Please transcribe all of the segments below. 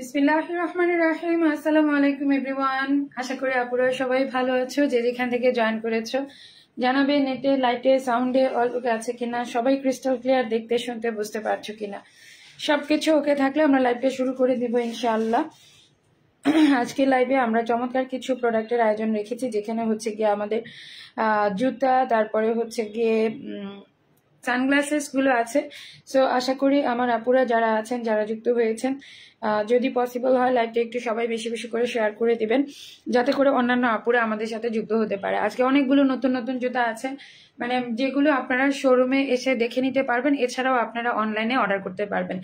বিসমিল্লাহির রহমানির রহিম। আসসালামু আলাইকুম এভরিওয়ান। আশা করি আপুরা সবাই ভালো আছো, যে যেখান থেকে জয়েন করেছো। জানাবে নেটে, লাইটে, সাউন্ডে অল ওকে আছে কিনা, সবাই ক্রিস্টাল ক্লিয়ার দেখতে শুনতে বুঝতে পারছো কিনা। সবকিছু ওকে থাকলে আমরা লাইভটা শুরু করে দিব ইনশাআল্লাহ। আজকে লাইভে আমরা চমৎকার কিছু প্রোডাক্টের আয়োজন রেখেছি, যেখানে হচ্ছে গিয়ে আমাদের জুতা, তারপরে হচ্ছে গিয়ে সানগ্লাসেস গুলো আছে। সো আশা করি আমার আপুরা যারা আছেন, যারা যুক্ত হয়েছেন, যদি পসিবল হয় লাইভটা একটু সবাই বেশি বেশি করে শেয়ার করে দিবেন, যাতে করে অন্যান্য আপুরা আমাদের সাথে যুক্ত হতে পারে। আজকে অনেকগুলো নতুন নতুন জুতা আছে, মানে যেগুলো আপনারা শোরুমে এসে দেখে নিতে পারবেন, এছাড়াও আপনারা অনলাইনে অর্ডার করতে পারবেন।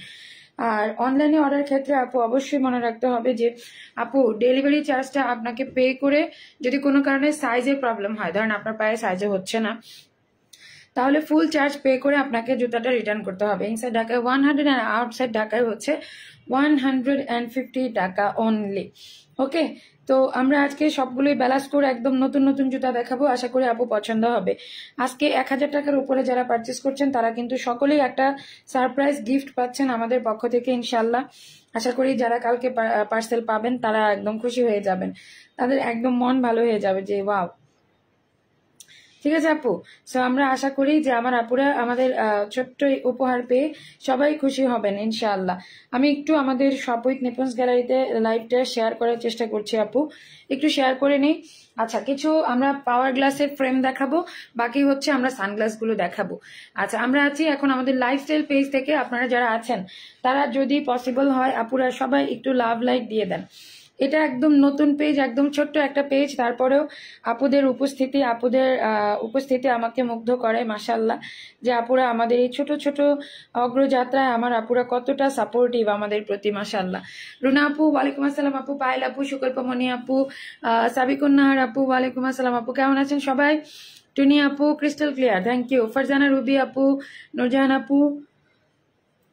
আর অনলাইনে অর্ডার ক্ষেত্রে আপু অবশ্যই মনে রাখতে হবে যে আপু ডেলিভারি চার্জটা আপনাকে পে করে, যদি কোনো কারণে সাইজের প্রবলেম হয়, ধরেন আপনার পায়ে সাইজে হচ্ছে না, তাহলে ফুল চার্জ পে করে আপনাকে জুতাটা রিটার্ন করতে হবে। ইনসাইড ঢাকায় 100 আর আউটসাইড ঢাকায় হচ্ছে 150 টাকা অনলি। ওকে, তো আমরা আজকে সবগুলোই ব্যালেন্স করে একদম নতুন নতুন জুতা দেখাবো, আশা করি আপু পছন্দ হবে। আজকে 1000 টাকার উপরে যারা পারচেস করছেন তারা কিন্তু সকলেই একটা সারপ্রাইজ গিফট পাচ্ছেন আমাদের পক্ষ থেকে ইনশাল্লাহ। আশা করি যারা কালকে পার্সেল পাবেন তারা একদম খুশি হয়ে যাবেন, তাদের একদম মন ভালো হয়ে যাবে যে ওয়াও। ঠিক আছে আপু, সো আমরা আশা করি যে আমার আপুরা আমাদের ছোট্ট উপহার পেয়ে সবাই খুশি হবেন ইনশাআল্লাহ। আমি একটু আমাদের শপ উইথ নিপন্স গ্যালারিতে লাইভটা শেয়ার করার চেষ্টা করছি আপু, একটু শেয়ার করে নেই। আচ্ছা, কিছু আমরা পাওয়ার গ্লাসের ফ্রেম দেখাবো, বাকি হচ্ছে আমরা সানগ্লাস গুলো দেখাবো। আচ্ছা, আমরা আছি এখন আমাদের লাইফস্টাইল পেজ থেকে। আপনারা যারা আছেন তারা যদি পসিবল হয় আপুরা সবাই একটু লাভ লাইক দিয়ে দেন। এটা একদম নতুন পেজ, একদম ছোট্ট একটা পেজ, তারপরেও আপুদের উপস্থিতি আমাকে মুগ্ধ করে মাশাআল্লাহ। যে আপুরা আমাদের এই ছোট ছোট অগ্রযাত্রায় আমার আপুরা কতটা সাপোর্টিভ আমাদের প্রতি মাশাআল্লাহ। রুনা আপু ওয়ালাইকুম আসসালাম আপু, পায়েল আপু, সুকল্পমণি আপু, সাবিকুন্নাহার আপু ওয়ালাইকুম আসসালাম আপু, কেমন আছেন সবাই? টুনি আপু crystal clear, thank you. Farzana Ruby আপু, নুরজাহান আপু,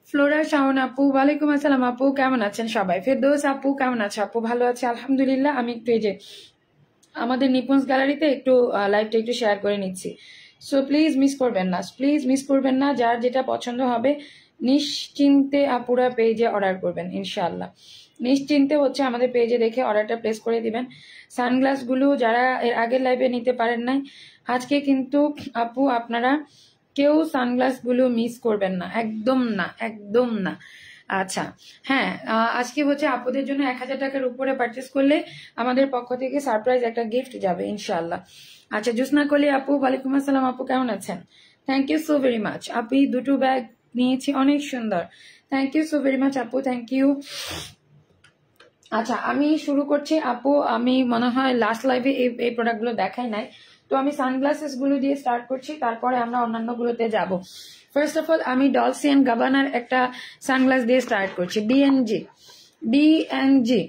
ফ্লোরা শাওন আপু ওয়ালাইকুম আসসালাম আপু, কেমন আছেন সবাই? ফেরদৌস আপু কেমন আছে আপু? ভালো আছে আলহামদুলিল্লাহ। আমি একটু এই যে আমাদের নিপন্স গ্যালারিতে একটু লাইভটা একটু শেয়ার করে নিচ্ছি। সো প্লিজ মিস করবেন না, প্লিজ মিস করবেন না। যার যেটা পছন্দ হবে নিশ্চিন্তে আপুরা পেজে অর্ডার করবেন ইনশাআল্লাহ। নিশ্চিন্তে হচ্ছে আমাদের পেজে দেখে অর্ডারটা প্লেস করে দিবেন। সানগ্লাসগুলো যারা এর আগের লাইভে নিতে পারেন নাই, আজকে কিন্তু আপু আপনারা কেউ সানগ্লাসগুলো মিস করবেন না, একদম না, একদম না। আচ্ছা হ্যাঁ, আজকে হচ্ছে আপুদের জন্য 1000 টাকার উপরে পারচেস করলে আমাদের পক্ষ থেকে সারপ্রাইজ একটা গিফট যাবে ইনশাআল্লাহ। আচ্ছা, জোসনা কলি আপু ওয়ালাইকুম আসসালাম আপু, কেমন আছেন? Thank you so very much আপু, দুটো ব্যাগ নিয়েছি, অনেক সুন্দর, thank you so very much আপু, থ্যাংক ইউ। আচ্ছা, আমি শুরু করছি আপু। আমি মনে হয় লাস্ট লাইভে এই প্রোডাক্টগুলো দেখাই নাই, তো আমি সানগ্লাসেস গুলো দিয়ে স্টার্ট করছি, তারপরে আমরা অন্যান্য গুলোতে যাব। ফার্স্ট অফ অল আমি ডলসি এন্ড গাবানার একটা সানগ্লাস দিয়ে স্টার্ট করছি। ডিএনজি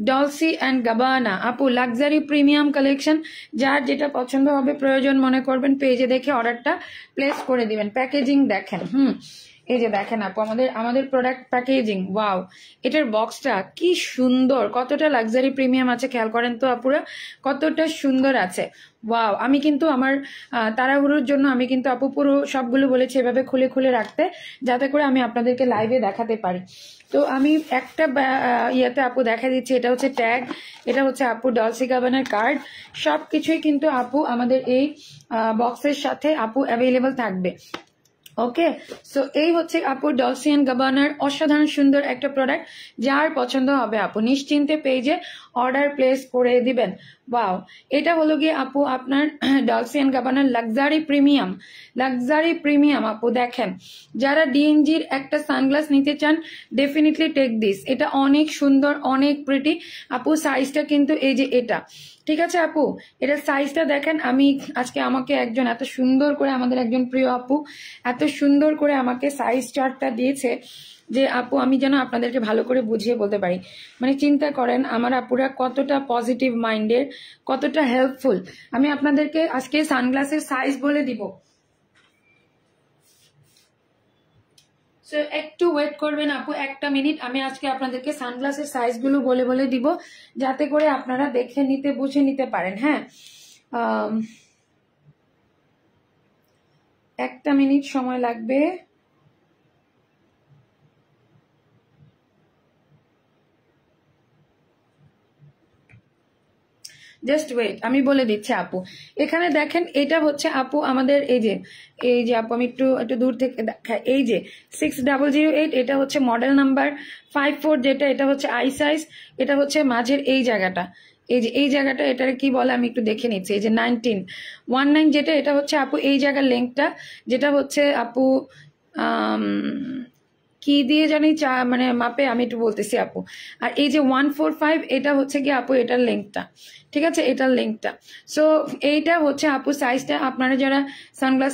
ডলসি অ্যান্ড গাবানা আপু, লাক্সারি প্রিমিয়াম কালেকশন। যার যেটা পছন্দ হবে, প্রয়োজন মনে করবেন, পেজে দেখে অর্ডারটা প্লেস করে দিবেন। প্যাকেজিং দেখেন, এই যে দেখেন আপু আমাদের প্রোডাক্ট প্যাকেজিং, ওয়াও, এটার বক্সটা কি সুন্দর, কতটা লাক্সারি প্রিমিয়াম আছে খেয়াল করেন তো আপুরা, কতটা সুন্দর আছে। ওয়াও, আমি কিন্তু আমার তাড়াহুড়োর জন্য আমি কিন্তু আপু পুরো সবগুলো বলেছি এভাবে খুলে খুলে রাখতে, যাতে করে আমি আপনাদেরকে লাইভে দেখাতে পারি। তো আমি একটা ইয়েতে আপু দেখা দিচ্ছি, এটা হচ্ছে ট্যাগ, এটা হচ্ছে আপু ডলসি গাবানার কার্ড, সবকিছুই কিন্তু আপু আমাদের এই বক্সের সাথে আপু অ্যাভেলেবল থাকবে। ওকে, সো এই হচ্ছে আপু ডলসি এন্ড গাবানার অসাধারণ সুন্দর একটা প্রোডাক্ট। যার পছন্দ হবে আপু নিশ্চিন্তে পেজে অর্ডার প্লেস করে দিবেন। ওয়াও, এটা হলো গিয়ে আপু আপনার ডলসি এন্ড গাবানার লাক্সারি প্রিমিয়াম আপু। দেখেন, যারা ডিএনজির একটা সানগ্লাস নিতে চান, ডেফিনেটলি টেক দিস। এটা অনেক সুন্দর, অনেক প্রিটি আপু। সাইজটা কিন্তু এই যে এটা, ঠিক আছে আপু, এটার সাইজটা দেখেন। আমি আজকে আমাকে একজন এত সুন্দর করে, আমাদের একজন প্রিয় আপু এত সুন্দর করে আমাকে সাইজ চার্টটা দিয়েছে, যে আপু আমি যেন আপনাদেরকে ভালো করে বুঝিয়ে বলতে পারি। মানে চিন্তা করেন আমার আপুরা কতটা পজিটিভ মাইন্ডের, কতটা হেল্পফুল। আমি আপনাদেরকে আজকে সানগ্লাসের সাইজ বলে দিব, সো একটু ওয়েট করবেন আপু, একটা মিনিট। আমি আজকে আপনাদেরকে সানগ্লাসের সাইজগুলো বলে বলে দিব, যাতে করে আপনারা দেখে নিতে, বুঝে নিতে পারেন। হ্যাঁ, একটা মিনিট সময় লাগবে। জাস্ট ওয়েট, আমি বলে দিচ্ছি আপু। এখানে দেখেন এটা হচ্ছে আপু আমাদের এই যে আপু আমি একটু দূর থেকে দেখাই, এই যে 6008 এটা হচ্ছে মডেল নাম্বার, 54 যেটা এটা হচ্ছে আই সাইজ, এটা হচ্ছে মাঝের এই জায়গাটা, এই যে এই জায়গাটা এটার কি বলে আমি একটু দেখে নিচ্ছি, এই যে 1919 যেটা এটা হচ্ছে আপু এই জায়গার লেন্থটা, যেটা হচ্ছে আপু কি দিয়ে জানি মানে মাপে আমি একটু বলতেছি আপু। আর এই যে 145 এটা হচ্ছে কি আপু এটার লেন্থটা, ঠিক আছে, এটার লেন্থটা। সো এইটা হচ্ছে আপু সাইজটা। আপনারা যারা সানগ্লাস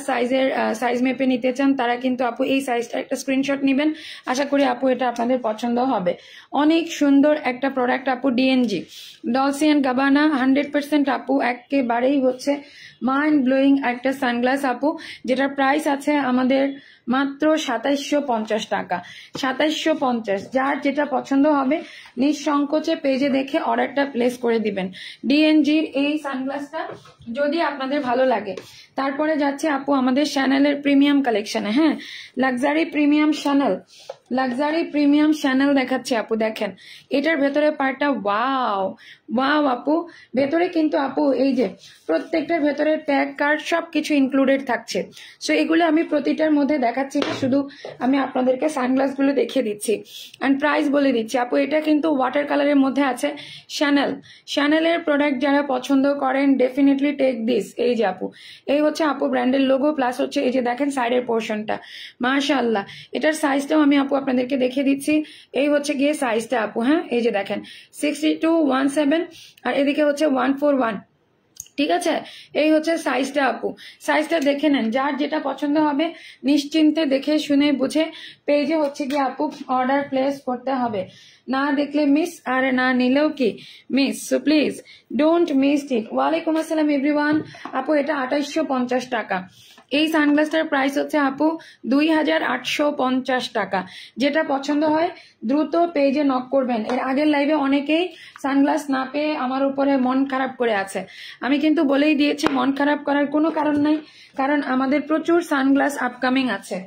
সাইজ মেপে নিতে চান তারা কিন্তু আপু এই সাইজটা একটা স্ক্রিনশট নেবেন। আশা করি আপু এটা আপনাদের পছন্দ হবে। অনেক সুন্দর একটা প্রোডাক্ট আপু, ডিএনজি ডলসি অ্যান্ড গাবানা 100% আপু, একেবারেই হচ্ছে মাইন্ড ব্লোয়িং একটা সানগ্লাস আপু, যেটার প্রাইস আছে আমাদের মাত্র 2750 টাকা। 2750। যার যেটা পছন্দ হবে নিঃসংকোচে পেজে দেখে অর্ডারটা প্লেস করে দিবেন। ডিএনজির এই সানগ্লাসটা যদি আপনাদের ভালো লাগে। তারপরে যাচ্ছে আপু আমাদের শ্যানেলের প্রিমিয়াম কালেকশনে। হ্যাঁ, লাক্সারি প্রিমিয়াম শ্যানেল দেখাচ্ছে আপু। দেখেন এটার ভেতরে পার্টটা ওয়াও আপু, ভেতরে কিন্তু আপু এই যে প্রত্যেকটার ভেতরে ট্যাগ কার্ড সবকিছু ইনক্লুডেড থাকছে। সো এগুলো আমি প্রতিটার মধ্যে দেখাচ্ছি না, শুধু আমি আপনাদেরকে সানগ্লাসগুলো দেখিয়ে দিচ্ছি অ্যান্ড প্রাইস বলে দিচ্ছি আপু। এটা কিন্তু ওয়াটার কালারের মধ্যে আছে। শ্যানেলের প্রোডাক্ট যারা পছন্দ করেন ডেফিনেটলি টেক দিস। এই যে আপু এই হচ্ছে আপু ব্র্যান্ডের লোগো, প্লাস হচ্ছে এই যে দেখেন সাইডের পোর্শনটা, মাশাআল্লাহ। এটার সাইজটাও আমি আপু আপনাদেরকে দেখিয়ে দিচ্ছি। এই হচ্ছে গিয়ে সাইজটা আপু। হ্যাঁ, এই যে দেখেন 6217 আর এদিকে হচ্ছে 141, ঠিক আছে। এই হচ্ছে সাইজটা আপু, সাইজটা দেখে নেন। যার যেটা পছন্দ হবে নিশ্চিন্তে দেখে শুনে বুঝে পেজে হচ্ছে কি আপু অর্ডার প্লেস করতে হবে। না দেখলে মিস, আর না নিলেও কি miss. So please don't miss it. ওয়ালাইকুম আসসালাম এভরিওয়ান। আপু এটা 2850 টাকা। এই সানগ্লাসটার প্রাইস হচ্ছে আপু 2850 টাকা। যেটা পছন্দ হয় দ্রুত পেজে নক করবেন। এর আগের লাইভে অনেকেই সানগ্লাস না পেয়ে আমার উপরে মন খারাপ করে আছে। আমি কিন্তু বলেই দিয়েছি মন খারাপ করার কোনো কারণ নাই, কারণ আমাদের প্রচুর সানগ্লাস আপকামিং আছে,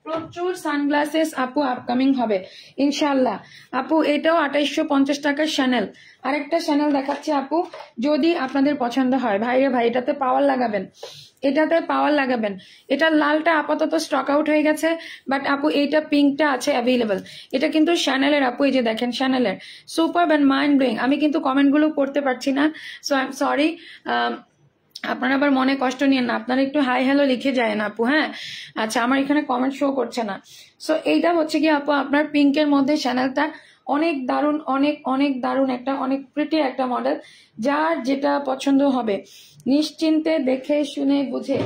প্রচুর সানগ্লাসেস আপু আপকামিং হবে ইনশাল্লাহ। আপু এটাও 2850 টাকার শ্যানেল। আরেকটা শ্যানেল দেখাচ্ছি আপু, যদি আপনাদের পছন্দ হয়। ভাইরে ভাই এটাতে পাওয়ার লাগাবেন, এটা লালটা আপাতত স্টক আউট হয়ে গেছে, বাট আপু এইটা পিঙ্কটা আছে অ্যাভেলেবল। এটা কিন্তু শ্যানেলের আপু, এই যে দেখেন শ্যানেলের সুপার অ্যান্ড মাইন্ড ব্লোয়িং। আমি কিন্তু কমেন্টগুলো পড়তে পারছি না, সো আই এম সরি। আপনারা আবার মনে কষ্ট নিয়েন না, আপনারা একটু হাই হ্যালো লিখে যায় না আপু। হ্যাঁ আচ্ছা, আমার এখানে কমেন্ট শো করছে না। সো এইটা হচ্ছে কি আপু আপনার পিঙ্কের মধ্যে শ্যানেলটা অনেক দারুণ, অনেক দারুণ একটা, অনেক প্রিটি একটা মডেল। যার যেটা পছন্দ হবে নিশ্চিন্তে দেখে শুনে বুঝে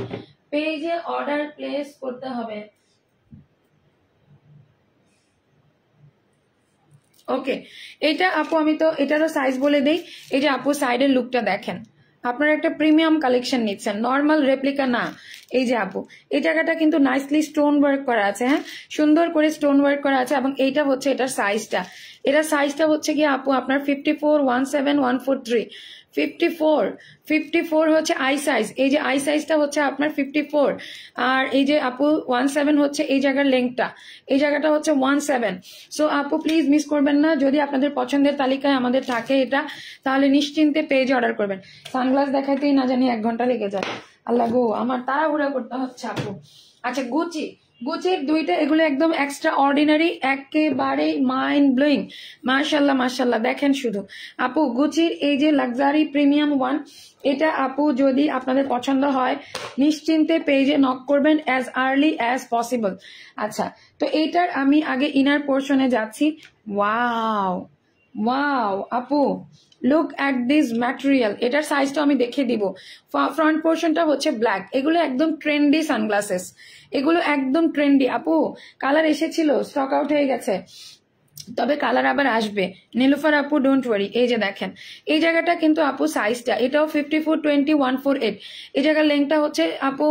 পেজে অর্ডার প্লেস করতে হবে। ওকে, এটা আপু আমি তো এটারও সাইজ বলে দেই। এই যে আপু সাইডের লুকটা দেখেন, আপনারা একটা প্রিমিয়াম কালেকশন নিচ্ছেন, নর্মাল রেপ্লিকা না। এই যে আপু এই জায়গাটা কিন্তু নাইসলি স্টোন ওয়ার্ক করা আছে। হ্যাঁ, সুন্দর করে স্টোন ওয়ার্ক করা আছে। এবং এইটা হচ্ছে এটার সাইজটা, হচ্ছে কি আপু আপনার 5417 54 হচ্ছে আই সাইজ। এই যে আই সাইজটা হচ্ছে আপনার 54, আর এই যে আপু 17 হচ্ছে এই জায়গার লেংথটা, এই জায়গাটা হচ্ছে 17। সো আপু প্লিজ মিস করবেন না। যদি আপনাদের পছন্দের তালিকায় আমাদের থাকে এটা, তাহলে নিশ্চিন্তে পেজে অর্ডার করবেন। সানগ্লাস দেখাতেই না জানি 1 ঘন্টা লেগে যায়। আল্লাহ গো, আমার তাড়াহুড়া করতে হচ্ছে আপু। আচ্ছা গুচির দুইটা, এগুলো একদম এক্সট্রা অর্ডিনারি, একেবারে মাইন্ড ব্লোয়িং। মাশাল্লাহ দেখেন শুধু আপু গুচির এই যে লাক্সারি প্রিমিয়াম ওয়ান, এটা আপু যদি আপনাদের পছন্দ হয় নিশ্চিন্তে পেজে নক করবেন অ্যাজ আর্লি অ্যাজ পসিবল। আচ্ছা, তো এইটার আমি আগে ইনার পোর্শনে যাচ্ছি। ওয়াও আপু, লুক অ্যাট দিস ম্যাটেরিয়াল। এটার সাইজটা আমি দেখিয়ে দিব। ফ্রন্ট পোর্শনটা হচ্ছে ব্ল্যাক। এগুলো একদম ট্রেন্ডি সানগ্লাসেস, এগুলো একদম ট্রেন্ডি আপু। কালার এসেছিল, স্টক আউট হয়ে গেছে, তবে কালার আবার আসবে। নীলুফার আপু ডোন্ট ওয়ারি। এই যে দেখেন এই জায়গাটা কিন্তু আপু সাইজটা, এটাও 5420 এই জায়গার লেন্থটা হচ্ছে আপু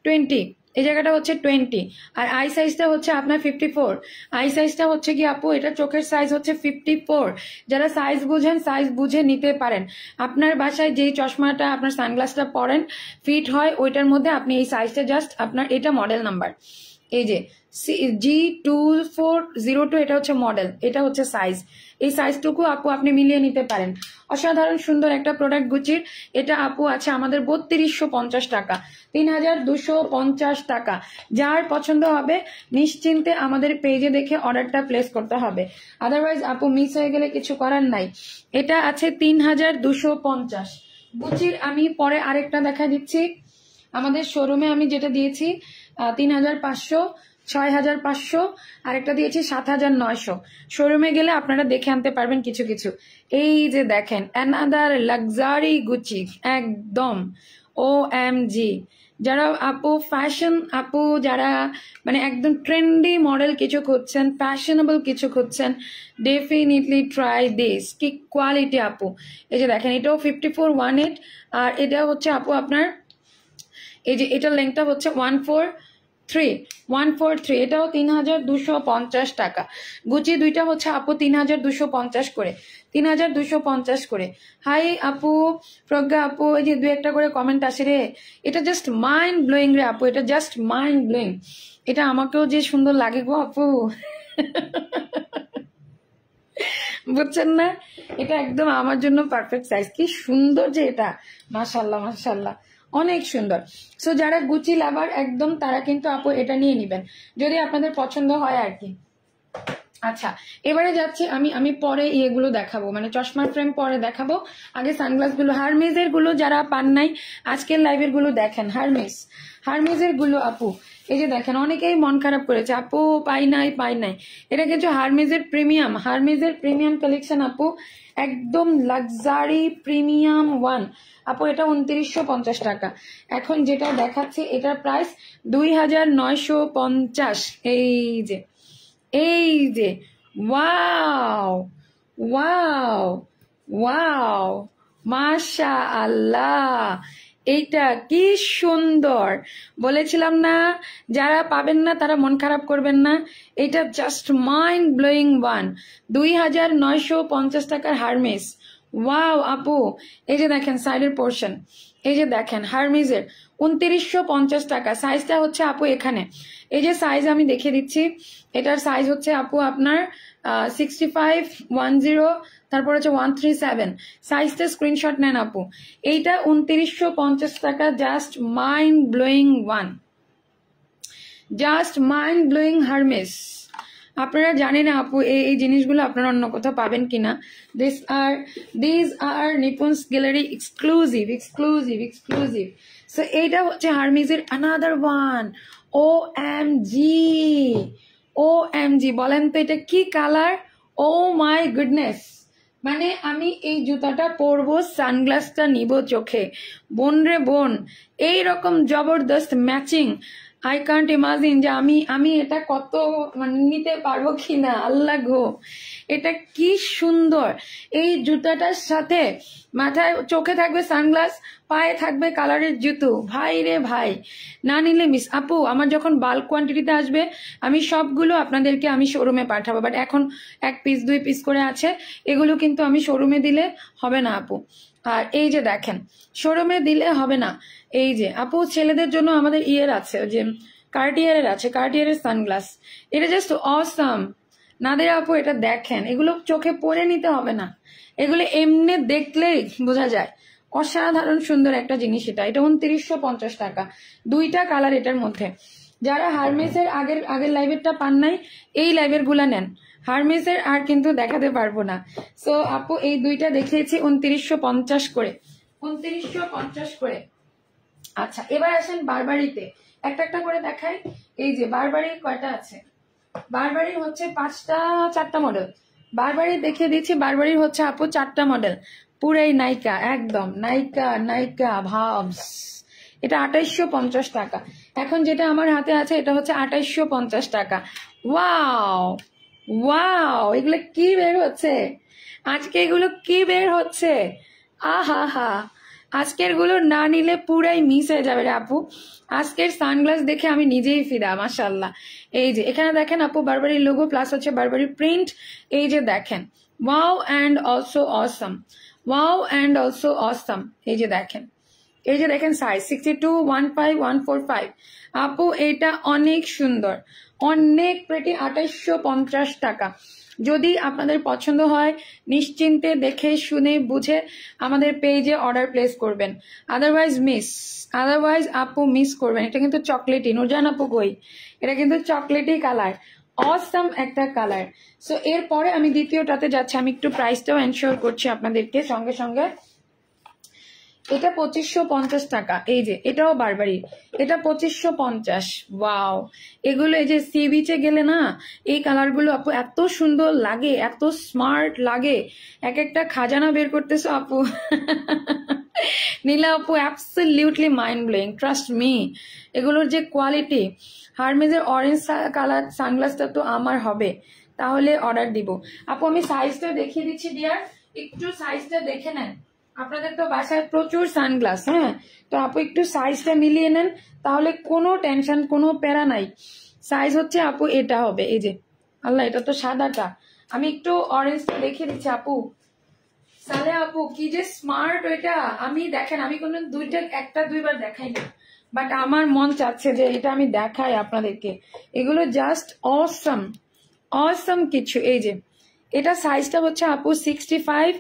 20, এই জায়গাটা হচ্ছে 20, আর আই সাইজটা হচ্ছে আপনার 54। আই সাইজটা হচ্ছে কি আপু এটা চোখের সাইজ হচ্ছে 54। যারা সাইজ বুঝেন সাইজ বুঝে নিতে পারেন। আপনার বাসায় যেই চশমাটা আপনার সানগ্লাসটা পরেন ফিট হয় ওইটার মধ্যে আপনি এই সাইজটা জাস্ট আপনার, এটা মডেল নাম্বার, এই যে G2402 এটা হচ্ছে মডেল, এটা হচ্ছে সাইজ। এই সাইজটুকু আপু আপনি মিলিয়ে নিতে পারেন। অসাধারণ সুন্দর একটা প্রোডাক্ট গুচির। এটা আপু আছে আমাদের 3250 টাকা, 3250 টাকা। যার পছন্দ হবে নিশ্চিন্তে আমাদের পেজে দেখে অর্ডারটা প্লেস করতে হবে, আদারওয়াইজ আপু মিস হয়ে গেলে কিছু করার নাই। এটা আছে 3250 গুচির। আমি পরে আরেকটা দেখা দিচ্ছি। আমাদের শোরুমে আমি যেটা দিয়েছি 3500, 6500, আরেকটা দিয়েছি 7900। শোরুমে গেলে আপনারা দেখে আনতে পারবেন কিছু কিছু। এই যে দেখেন অ্যানাদার লাক্সারি গুচি, একদম OMG। যারা আপু ফ্যাশন আপু, যারা মানে একদম ট্রেন্ডি মডেল কিছু খুঁজছেন, ফ্যাশনেবল কিছু খুঁজছেন, ডেফিনেটলি ট্রাই দিস। কি কোয়ালিটি আপু। এই যে দেখেন এটাও 5418, আর এটা হচ্ছে আপু আপনার এই যে এটার লেন্থটা হচ্ছে 143, এটাও 3250 টাকা। গুচি দুইটা হচ্ছে আপু 3250 করে, 3250 করে। হাই আপু, প্রজ্ঞা আপু, এই যে 2-1টা করে কমেন্ট আসে রে, এটা জাস্ট মাইন্ড ব্লোয়িং রে আপু, এটা জাস্ট মাইন্ড ব্লোয়িং। এটা আমাকেও যে সুন্দর লাগে গো আপু, বুঝছেন না? এটা একদম আমার জন্য পারফেক্ট সাইজ। কি সুন্দর যে এটা, মাশাল্লাহ মাশাল্লাহ, অনেক সুন্দর। সো যারা গুচি লাভার একদম, তারা কিন্তু আপু এটা নিয়ে নিবেন যদি আপনাদের পছন্দ হয় আর কি। আচ্ছা, এবারে যাচ্ছি আমি পরে ইয়েগুলো দেখাবো, মানে চশমার ফ্রেম পরে দেখাবো। আগে সানগ্লাস গুলো, হারমিজের গুলো যারা পান নাই আজকের লাইভের গুলো দেখেন। হারমিজের গুলো আপু, এই যে দেখেন অনেকেই মন খারাপ করেছে আপু পাই নাই। এটা কিন্তু হারমিজের প্রিমিয়াম কালেকশন আপু, একদম লাক্সারি প্রিমিয়াম ওয়ান আপু। এটা 2950 টাকা। এখন যেটা দেখাচ্ছি এটার প্রাইস 2950। এই যে ওয়াও মাশাআল্লাহ, এইটা কি সুন্দর। বলেছিলাম না, যারা পাবেন না তারা মন খারাপ করবেন না। এটা জাস্ট মাইন্ড ব্লোয়িং ওয়ান, 2950 টাকার হারমিস। ওয়াও আপু, এই যে দেখেন সাইডের পোর্শন, এই যে দেখেন হারমিজের 2950 টাকা। সাইজটা হচ্ছে আপু এখানে, এই যে সাইজ আমি দেখিয়ে দিচ্ছি। এটার সাইজ হচ্ছে আপু আপনার 6510, তারপর হচ্ছে 137। সাইজটা স্ক্রিনশট নেন আপু। এইটা 2950 টাকা, just mind blowing one, just mind blowing Hermes. আপনারা জানেন না আপু এই জিনিসগুলো আপনারা অন্য কোথাও পাবেন কিনা। This are Nipun's gallery exclusive. So এইটা হচ্ছে হারমিজের অ্যানাদার ওয়ান। OMG, বলেন তো এটা কি কালার? ও মাই গুডনেস, মানে আমি এই জুতাটা পরবো, সানগ্লাসটা নিব চোখে, বোন রে বোন, এইরকম জবরদস্ত ম্যাচিং। আই কান্ট ইমাজিন যে আমি এটা কত মানে নিতে পারবো কিনা, আল্লাহ গো। এটা কি সুন্দর। এই জুতাটার সাথে মাথায় চোখে থাকবে সানগ্লাস, পায়ে থাকবে কালারের জুতো, ভাই রে ভাই, না নিলে মিস। আপু আমার যখন বাল্ক কোয়ান্টিটিতে আসবে আমি সবগুলো আপনাদেরকে আমি শোরুমে পাঠাবো, বাট এখন 1 পিস 2 পিস করে আছে, এগুলো কিন্তু আমি শোরুমে দিলে হবে না আপু। আর এই যে দেখেন শোরুমে দিলে হবে না। এই যে আপু ছেলেদের জন্য আমাদের ইয়ের আছে, যে কার্টিয়ারের আছে, কার্টিয়ারের সানগ্লাস। এটা জাস্ট অসাম। নাদের আপু এটা দেখেন, এগুলো চোখে পরে নিতে হবে না, এগুলো এমনি দেখলেই বোঝা যায়। অসাধারণ সুন্দর একটা জিনিস এটা। এটা 2950 টাকা, 2টা কালার এটার মধ্যে। যারা হারমেসের আগের লাইভেরটা পান নাই, এই লাইভের গুলা নেন। হারমেসের আর কিন্তু দেখাতে পারবো না। সো আপু এই 2টা দেখিয়েছি 2950 করে, 2950 করে। আচ্ছা, এবার আসেন বারবারিতে, একটা করে দেখাই। এই যে বারবারি কয়টা আছে, বারবারি হচ্ছে 4টা মডেল। বারবারি দেখিয়ে দিচ্ছি। বারবারি হচ্ছে আপু 4টা মডেল, পুরাই নাইকা, একদম নাইকা ভাবস। এটা 2850 টাকা। এখন যেটা আমার হাতে আছে এটা হচ্ছে 2850 টাকা। ওয়াও, এগুলো কি বের হচ্ছে আজকে, এগুলো কি বের হচ্ছে, আহা, আজকের গুলো না নিলে পুরাই মিস হয়ে যাবে রে আপু। আজকের সানগ্লাস দেখে আমি নিজেই ফিদা, মাশাআল্লাহ। এই যে এখানে দেখেন আপু বারবারি লোগো প্লাস হচ্ছে বারবারি প্রিন্ট। এই যে দেখেন ওয়াও অ্যান্ড অলসো অসম, এই যে দেখেন এই যে দেখেন সাইজ 62, 15, 145। আপু এটা অনেক সুন্দর, অনেক প্রিটি, 2850 টাকা। যদি আপনাদের পছন্দ হয় নিশ্চিন্তে দেখে শুনে বুঝে আমাদের পেজে অর্ডার প্লেস করবেন, আদারওয়াইজ আপু মিস করবেন। এটা কিন্তু চকলেটি, নুরজান আপু কই, এটা কিন্তু চকলেটি কালার, অসাম একটা কালার। সো এরপরে আমি দ্বিতীয়টাতে যাচ্ছি, আমি একটু প্রাইসটাও এনশিওর করছি আপনাদেরকে সঙ্গে সঙ্গে। এটা 2550 টাকা। এই যে এটাও বারবারি, এটা 2550। ওয়াও, এগুলো এই যে সি বিচে গেলে না এই কালারগুলো আপু এত সুন্দর লাগে, এত স্মার্ট লাগে, এক একটা খাজানা বের করতেছো আপু। নীলা আপু absolutely mind blowing, trust me. এগুলোর যে কোয়ালিটি, হারমেজের অরেঞ্জ কালার সানগ্লাসটা তো আমার হবে, তাহলে অর্ডার দিব। আপু আমি সাইজটা দেখিয়ে দিচ্ছি ডিয়ার, একটু সাইজটা দেখে নেন। আপনাদের তো বাসায় প্রচুর সানগ্লাস, হ্যাঁ, তো আপু একটু সাইজটা মিলিয়ে নেন, তাহলে কোনো টেনশন, কোনো প্যারা নাই। সাইজ হচ্ছে আপু এটা হবে, এই যে আল্লাহ, এটা তো সাদাটা, আমি একটু অরেঞ্জটা দেখিয়ে দিচ্ছি আপু। সালে আপু কি যে স্মার্ট ওইটা, আমি দেখেন আমি কোনো একটা দুইবার দেখাই না, বাট আমার মন চাচ্ছে যে এটা আমি দেখাই আপনাদেরকে। এগুলো জাস্ট অসম কিছু। এই যে এটা সাইজটা হচ্ছে আপু 65,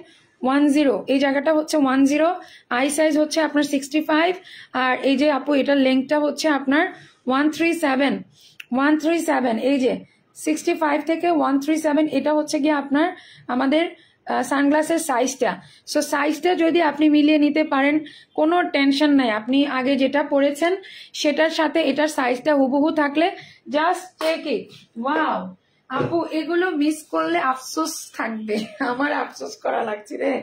10, এই জায়গাটা হচ্ছে 10, আই সাইজ হচ্ছে আপনার 65, আর এই যে আপু এটার লেন্থটা হচ্ছে আপনার 137। এই যে 65 থেকে 137, এটা হচ্ছে গিয়ে আপনার আমাদের সানগ্লাসের সাইজটা। সো সাইজটা যদি আপনি মিলিয়ে নিতে পারেন কোনো টেনশন নাই, আপনি আগে যেটা পরেছেন সেটার সাথে এটার সাইজটা হুবহু থাকলে জাস্ট চেক ইট। ওয়াও আপু, এগুলো মিস করলে আফসোস থাকবে, আমার আফসোস করা লাগছে রে,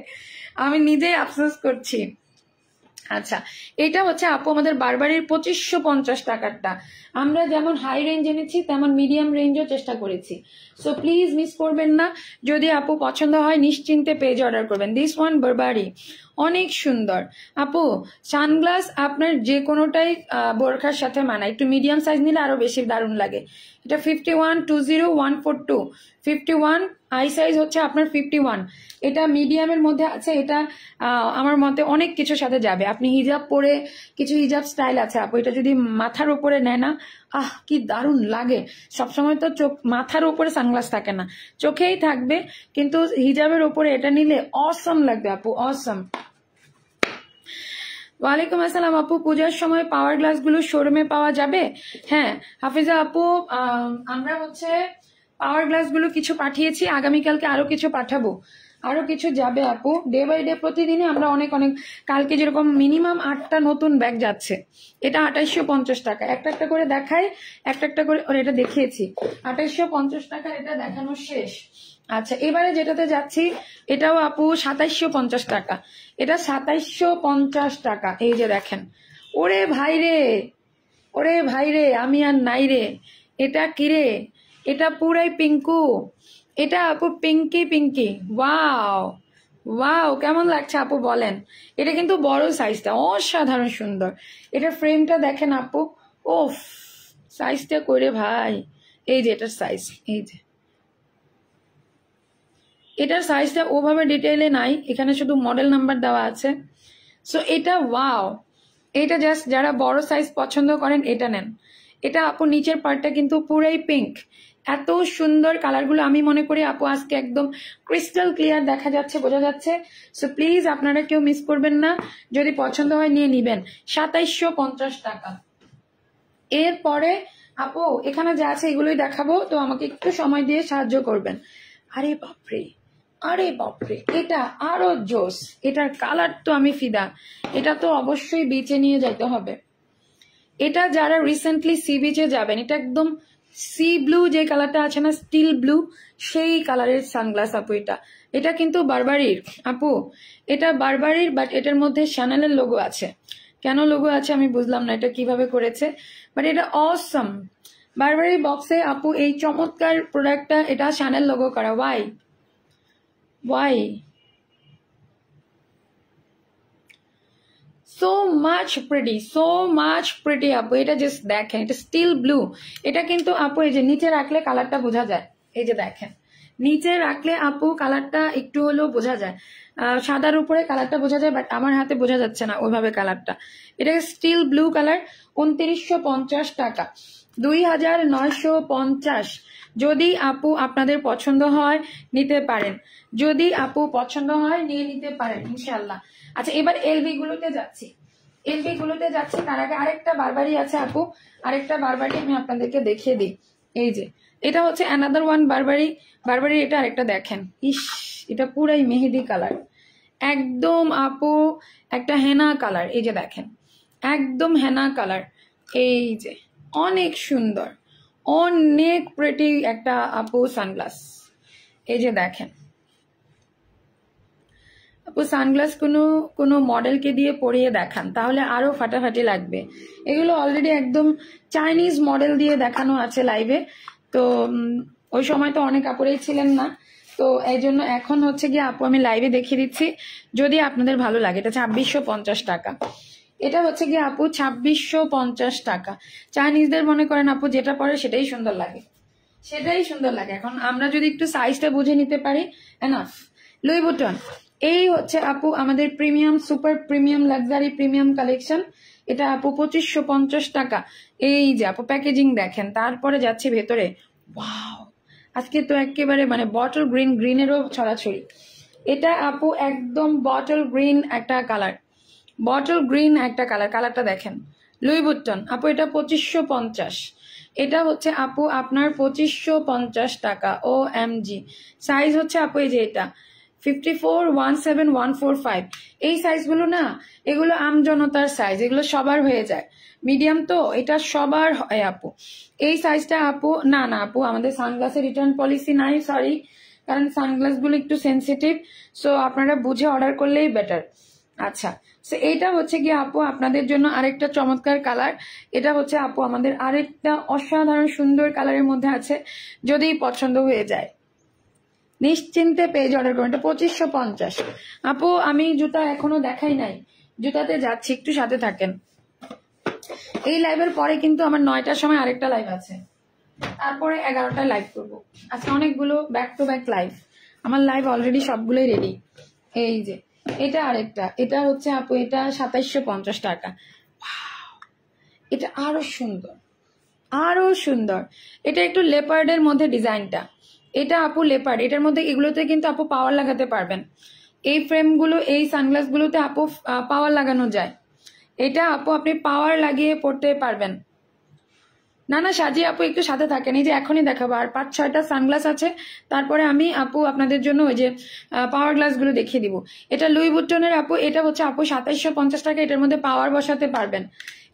আমি নিজেই আফসোস করছি। আচ্ছা, এটা হচ্ছে আপু আমাদের বারবারির 2550 টাকারটা। আমরা যেমন হাই রেঞ্জ এনেছি তেমন মিডিয়াম রেঞ্জও চেষ্টা করেছি। সো প্লিজ মিস করবেন না, যদি আপু পছন্দ হয় নিশ্চিন্তে পেজ অর্ডার করবেন। দিস ওয়ান বারবারি, অনেক সুন্দর আপু। সানগ্লাস আপনার যে কোনোটাই বোরখার সাথে মানায়, একটু মিডিয়াম সাইজ নিলে আরো বেশি দারুণ লাগে। এটা 51, 20, 142, 51, আই সাইজ হচ্ছে আপনার 51। এটা মিডিয়ামের মধ্যে আছে, এটা আমার মতে অনেক কিছুর সাথে যাবে। আপনি হিজাব পরে, কিছু হিজাব স্টাইল আছে আপু, এটা যদি মাথার উপরে নেয় না, কি দারুণ লাগে। সবসময় তো মাথার উপরে সানগ্লাস থাকে না, চোখেই থাকবে, কিন্তু হিজাবের উপরে এটা নিলে অসম লাগবে আপু, অসম। ওয়ালাইকুম আসসালাম আপু, পূজার সময় পাওয়ার গ্লাস গুলো শোরুমে পাওয়া যাবে? হ্যাঁ হাফিজা আপু, আমরা হচ্ছে পাওয়ার গ্লাস গুলো কিছু পাঠিয়েছি, আগামীকালকে আরো কিছু পাঠাবো, আরো কিছু যাবে আপু। ডে বাই ডে প্রতিদিনই আমরা অনেক কালকে যেরকম মিনিমাম 8টা নতুন ব্যাগ যাচ্ছে। এটা 2850 টাকা, একটা একটা করে দেখাই, একটা একটা করে এটা দেখিয়েছি। 2850 টাকা এটা দেখানো শেষ। আচ্ছা, এবারে যেটাতে যাচ্ছি এটাও আপু 2750 টাকা, এটা 2750 টাকা। এই যে দেখেন, ওরে ভাই রে, আমি আর নাই রে, এটা কিরে, এটা পুরাই পিঙ্কু, এটা আপু পিঙ্কি। ওয়াও কেমন লাগছে আপু বলেন? এটা কিন্তু বড় সাইজটা, অসাধারণ সুন্দর। এটা ফ্রেমটা দেখেন আপু, ওফ সাইজটা করে ভাই। এই যে এটার সাইজ, এই যে এটার সাইজটা ওভাবে ডিটেইলে নাই, এখানে শুধু মডেল নাম্বার দেওয়া আছে। সো এটা ওয়াও, এটা জাস্ট যারা বড় সাইজ পছন্দ করেন এটা নেন। এটা আপু নিচের পার্টটা কিন্তু পুরাই পিঙ্ক, এত সুন্দর কালারগুলো। আমি মনে করি আপু আজকে একদম ক্রিস্টাল ক্লিয়ার দেখা যাচ্ছে, বোঝা যাচ্ছে। সো প্লিজ আপনারা কেউ মিস করবেন না, যদি পছন্দ হয় নিয়ে নিবেন। 2750 টাকা। এরপরে আপু এখানে যা আছে এগুলোই দেখাবো, তো আমাকে একটু সময় দিয়ে সাহায্য করবেন। আরে বাপরে, এটা আরো জোস, এটার কালার তো আমি ফিদা, এটা তো অবশ্যই বিচে নিয়ে যেতে হবে। এটা যারা রিসেন্টলি সি বিচে যাবেন, এটা একদম সি ব্লু যে কালারটা আছে না, স্টিল ব্লু, সেই কালারের সানগ্লাস আপু। এটা কিন্তু বারবারির আপু, এটা বারবারির, বাট এটার মধ্যে শ্যানেলের লোগো আছে। কেন লোগো আছে আমি বুঝলাম না, এটা কিভাবে করেছে, বাট এটা অসম। বারবারি বক্সে আপু এই চমৎকার প্রোডাক্টটা, এটা শ্যানেল লোগো করা। ওয়াই সো মাচ প্রিটি আপু। এটা জাস্ট দেখেন, এটা স্টিল ব্লু। এটা কিন্তু আপু এই যে নিচে রাখলে কালারটা বোঝা যায়, এই যে দেখেন নিচে রাখলে আপু কালারটা একটু হলেও বোঝা যায়। সাদার উপরে কালারটা বোঝা যায়, বাট আমার হাতে বোঝা যাচ্ছে না ওইভাবে কালারটা। এটা স্টিল ব্লু কালার, 2950 টাকা, 2950। যদি আপু আপনাদের পছন্দ হয় নিতে পারেন, যদি আপু পছন্দ হয় নিয়ে নিতে পারেন ইনশাল্লাহ। আচ্ছা, এবার এলবি গুলোতে যাচ্ছি, এলবি গুলোতে যাচ্ছি। তার আগে আরেকটা বারবারি আছে আপু, আরেকটা বারবারি আমি আপনাদেরকে দেখিয়ে দিই। এই যে এটা হচ্ছে অ্যানাদার ওয়ান বারবারি। বারবারি এটা আরেকটা দেখেন, ইস এটা পুরাই মেহেদি কালার, একদম আপু একটা হেনা কালার। এই যে দেখেন একদম হেনা কালার, এই যে অনেক সুন্দর, অনেক প্রেটি একটা আপু সানগ্লাস। এই যে দেখেন আপু সানগ্লাস কোনো মডেলকে দিয়ে পরিয়ে দেখান, তাহলে আরো ফাটাফাটি লাগবে। এগুলো অলরেডি একদম চাইনিজ মডেল দিয়ে দেখানো আছে লাইভে, তো ওই সময় তো অনেক আপুরেই ছিলেন না, তো এই জন্য এখন হচ্ছে গিয়ে আপু আমি লাইভে দেখিয়ে দিচ্ছি, যদি আপনাদের ভালো লাগে। এটা 2650 টাকা, এটা হচ্ছে গিয়ে আপু 2650 টাকা। চাইনিজদের মনে করেন আপু যেটা পরে সেটাই সুন্দর লাগে, সেটাই সুন্দর লাগে। এখন আমরা যদি একটু সাইজটা বুঝে নিতে পারি এনাফ। লুই বুটন, এই হচ্ছে আপু আমাদের premium super premium luxury premium collection. এটা আপু 2550 টাকা। এই যে আপু প্যাকেজিং দেখেন, তারপরে যাচ্ছে ভেতরে। ওয়াও, আজকে তো একেবারে মানে বটল গ্রিন, গ্রিনেরও ছড়াছড়ি। এটা আপু একদম বটল গ্রিন একটা কালার, বটল গ্রিন একটা কালার, কালারটা দেখেন। লুই বুটন আপু এটা 2550। এটা হচ্ছে আপু আপনার 2550 টাকা। ও এম জি, সাইজ হচ্ছে আপু এই যে এটা 54, 17, 145। এই সাইজগুলো না, এগুলো আমজনতার সাইজ, এগুলো সবার হয়ে যায়। মিডিয়াম তো এটা সবার হয় আপু। এই সাইজটা আপু না আপু আমাদের সানগ্লাসের রিটার্ন পলিসি নাই, সরি, কারণ সানগ্লাসগুলো একটু সেন্সিটিভ, সো আপনারা বুঝে অর্ডার করলেই বেটার। আচ্ছা, এইটা হচ্ছে গিয়ে আপু আপনাদের জন্য আরেকটা চমৎকার কালার। এটা হচ্ছে আপু আমাদের আরেকটা অসাধারণ সুন্দর কালারের মধ্যে আছে, যদি পছন্দ হয়ে যায় নিশ্চিন্তে পেজ অর্ডার করুন। এটা 2550 আপু। আমি জুতা এখনো দেখাই নাই, জুতাতে যাচ্ছি, একটু সাথে থাকেন। এই লাইভের পরে কিন্তু আমার 9টার সময় আরেকটা লাইভ আছে, তারপরে 11টায় লাইভ করবো। আজকে অনেকগুলো ব্যাক টু ব্যাক লাইভ, আমার লাইভ অলরেডি সবগুলোই রেডি। এই যে এটা আরেকটা, এটা হচ্ছে আপু এটা 2750 টাকা। এটা আরো সুন্দর, আরো সুন্দর। এটা একটু লেপার্ডের মধ্যে ডিজাইনটা, এটা আপু লেপার্ড, এটার মধ্যে এগুলোতে কিন্তু আপু পাওয়ার লাগাতে পারবেন। এই ফ্রেমগুলো এই সানগ্লাসগুলোতে আপু পাওয়ার লাগানো যায়, এটা আপু আপনি পাওয়ার লাগিয়ে পড়তে পারবেন। না সাজি আপু একটু সাথে থাকেন, এই যে এখনই দেখাবো, আর 5-6টা সানগ্লাস আছে, তারপরে আমি আপু আপনাদের জন্য ওই যে পাওয়ার গ্লাসগুলো দেখিয়ে দিব। এটা লুই বুটনের আপু, এটা হচ্ছে আপু 2750 টাকা। এটার মধ্যে পাওয়ার বসাতে পারবেন,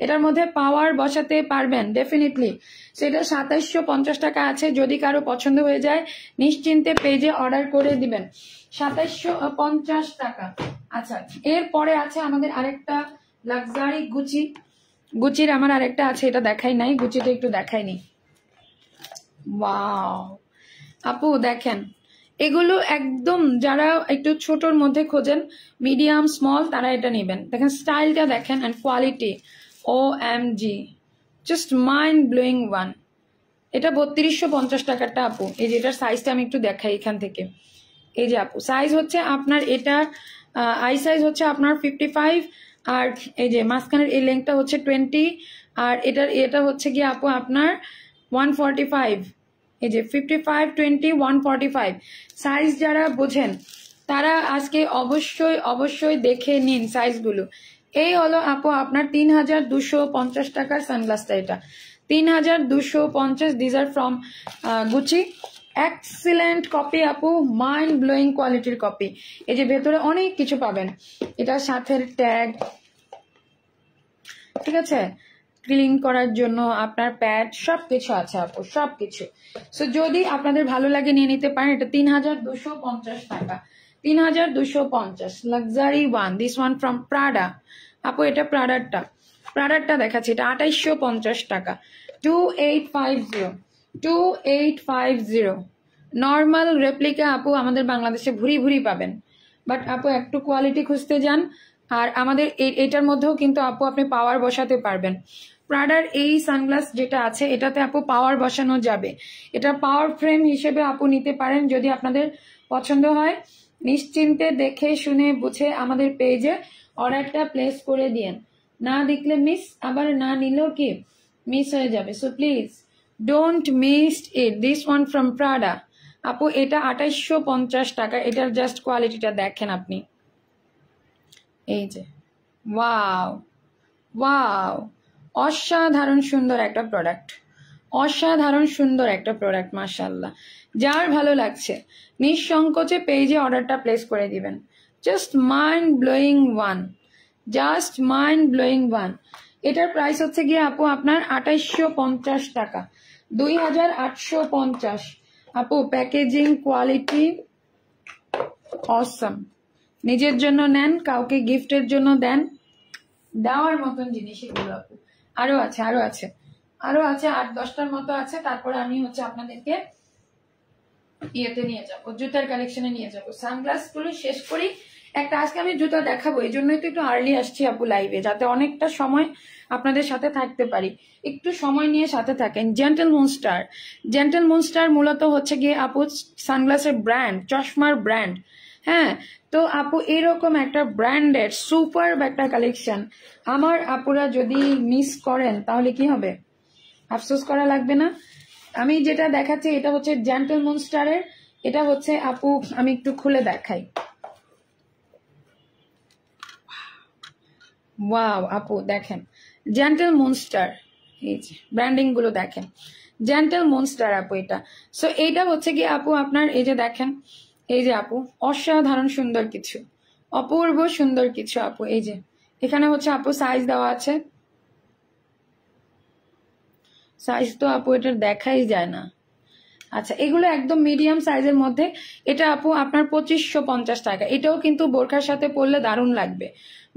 এটার মধ্যে পাওয়ার বসাতে পারবেন ডেফিনেটলি। সেটা 2750 টাকা আছে, যদি কারো পছন্দ হয়ে যায় নিশ্চিন্তে পেজে অর্ডার করে দিবেন। 2750 টাকা। আচ্ছা, এরপরে আছে আমাদের আরেকটা লাক্সারি গুচির আমার আরেকটা আছে, এটা দেখাই নাই, গুচিটা একটু দেখাইনি। ওয়াও আপু দেখেন, এগুলো একদম যারা একটু ছোটর মধ্যে খোঁজেন, মিডিয়াম স্মল, তারা এটা নেবেন। দেখেন স্টাইলটা দেখেন and quality, O M G, just mind blowing one. এটা 3250 টাকারটা আপু। এই যে এটার সাইজটা আমি একটু দেখাই এখান থেকে। এই যে আপু সাইজ হচ্ছে আপনার, এটা আই সাইজ হচ্ছে আপনার 55, আর এই যে মাঝখানের এই লেন্থটা হচ্ছে 20, আর এটা হচ্ছে গিয়ে আপু আপনার 145। এই যে 55, 20, 145 সাইজ যারা বোঝেন তারা আজকে অবশ্যই দেখে নিন সাইজগুলো। এই হলো আপু আপনার 3250 টাকার সানগ্লাসটা, এটা 3250। This are from Gucci, excellent copy আপু, মাইন্ড ব্লোয়িং কোয়ালিটির কপি। এই যে ভেতরে অনেক কিছু পাবেন, এটার সাথে ট্যাগ, ঠিক আছে, ক্লিন করার জন্য আপনার প্যাড, সবকিছু আছে আপু, সবকিছু। সো যদি আপনাদের ভালো লাগে নিয়ে নিতে পারেন। এটা 3250 টাকা, 3250 luxury one. This one from Prada আপু, এটা প্রাডারটা দেখাচ্ছি, এটা 2850 টাকা। 2850 নর্মাল রেপ্লিকা আপু আমাদের বাংলাদেশে ভুরি পাবেন, বাট আপু একটু কোয়ালিটি খুঁজতে যান। আর আমাদের এটার মধ্যেও কিন্তু আপু আপনি পাওয়ার বসাতে পারবেন। প্রাডার এই সানগ্লাস যেটা আছে এটাতে আপু পাওয়ার বসানো যাবে, এটা পাওয়ার ফ্রেম হিসেবে আপু নিতে পারেন যদি আপনাদের পছন্দ হয়। নিশ্চিন্তে দেখে শুনে বুঝে আমাদের পেজে অর্ডারটা প্লেস করে দিয়েন। না দেখলে মিস, আবার না নিলেও কি মিস হয়ে যাবে। So please don't miss it. This one from Prada. আপু এটা 2850 টাকা। এটার জাস্ট কোয়ালিটিটা দেখেন আপনি, এই যে ওয়াও ওয়াও, অসাধারণ সুন্দর একটা প্রোডাক্ট, অসাধারণ সুন্দর একটা প্রোডাক্ট। মাশাআল্লাহ, যার ভালো লাগছে নিঃসংকোচে পেজে অর্ডারটা প্লেস করে দিবেন। Just mind blowing one, just mind blowing one. এটার প্রাইস হচ্ছে গিয়ে আপু আপনার 2850 টাকা, 2850। আপু প্যাকেজিং কোয়ালিটি অসম। নিজের জন্য নেন, কাউকে গিফটের জন্য দেন, দেওয়ার মতন জিনিস এগুলো আপু। আরো আছে, আরো আছে, আরো আছে, 8-10টার মতো আছে। তারপরে আমি হচ্ছে আপনাদেরকে ইয়েতে নিয়ে যাবো, জুতার কালেকশনে নিয়ে যাবো। সানগ্লাস গুলো শেষ করি একটা, আজকে আমি জুতা দেখাবো, এই জন্যই তো একটু আর্লি আসছি আপু লাইভে, যাতে অনেকটা সময় আপনাদের সাথে থাকতে পারি। একটু সময় নিয়ে সাথে থাকেন। জেন্টল মুনস্টার, জেন্টল মুনস্টার মূলত হচ্ছে গিয়ে আপু সানগ্লাসের ব্র্যান্ড, চশমার ব্র্যান্ড। হ্যাঁ, তো আপু এরকম একটা ব্র্যান্ডেড সুপার একটা কালেকশন আমার আপুরা যদি মিস করেন তাহলে কি হবে, আফসোস করা লাগবে না। আমি যেটা দেখাচ্ছি এটা হচ্ছে জেন্টল মুনস্টারের। এটা হচ্ছে আপু, আমি একটু খুলে দেখাই। ওয়াও আপু দেখেন, জেন্টল মুনস্টার, এই যে ব্র্যান্ডিং গুলো দেখেন, জেন্টল মুনস্টার আপু এটা। সো এইটা হচ্ছে কি আপু আপনার, এই যে দেখেন, এই যে আপু অসাধারণ সুন্দর কিছু, অপূর্ব সুন্দর কিছু আপু। এই যে এখানে হচ্ছে আপু সাইজ দেওয়া আছে, সাইজ তো আপু এটার দেখাই যায় না। আচ্ছা, এগুলো একদম মিডিয়াম সাইজের মধ্যে। এটা আপু আপনার 2550 টাকা। এটাও কিন্তু বোরখার সাথে পরলে দারুণ লাগবে,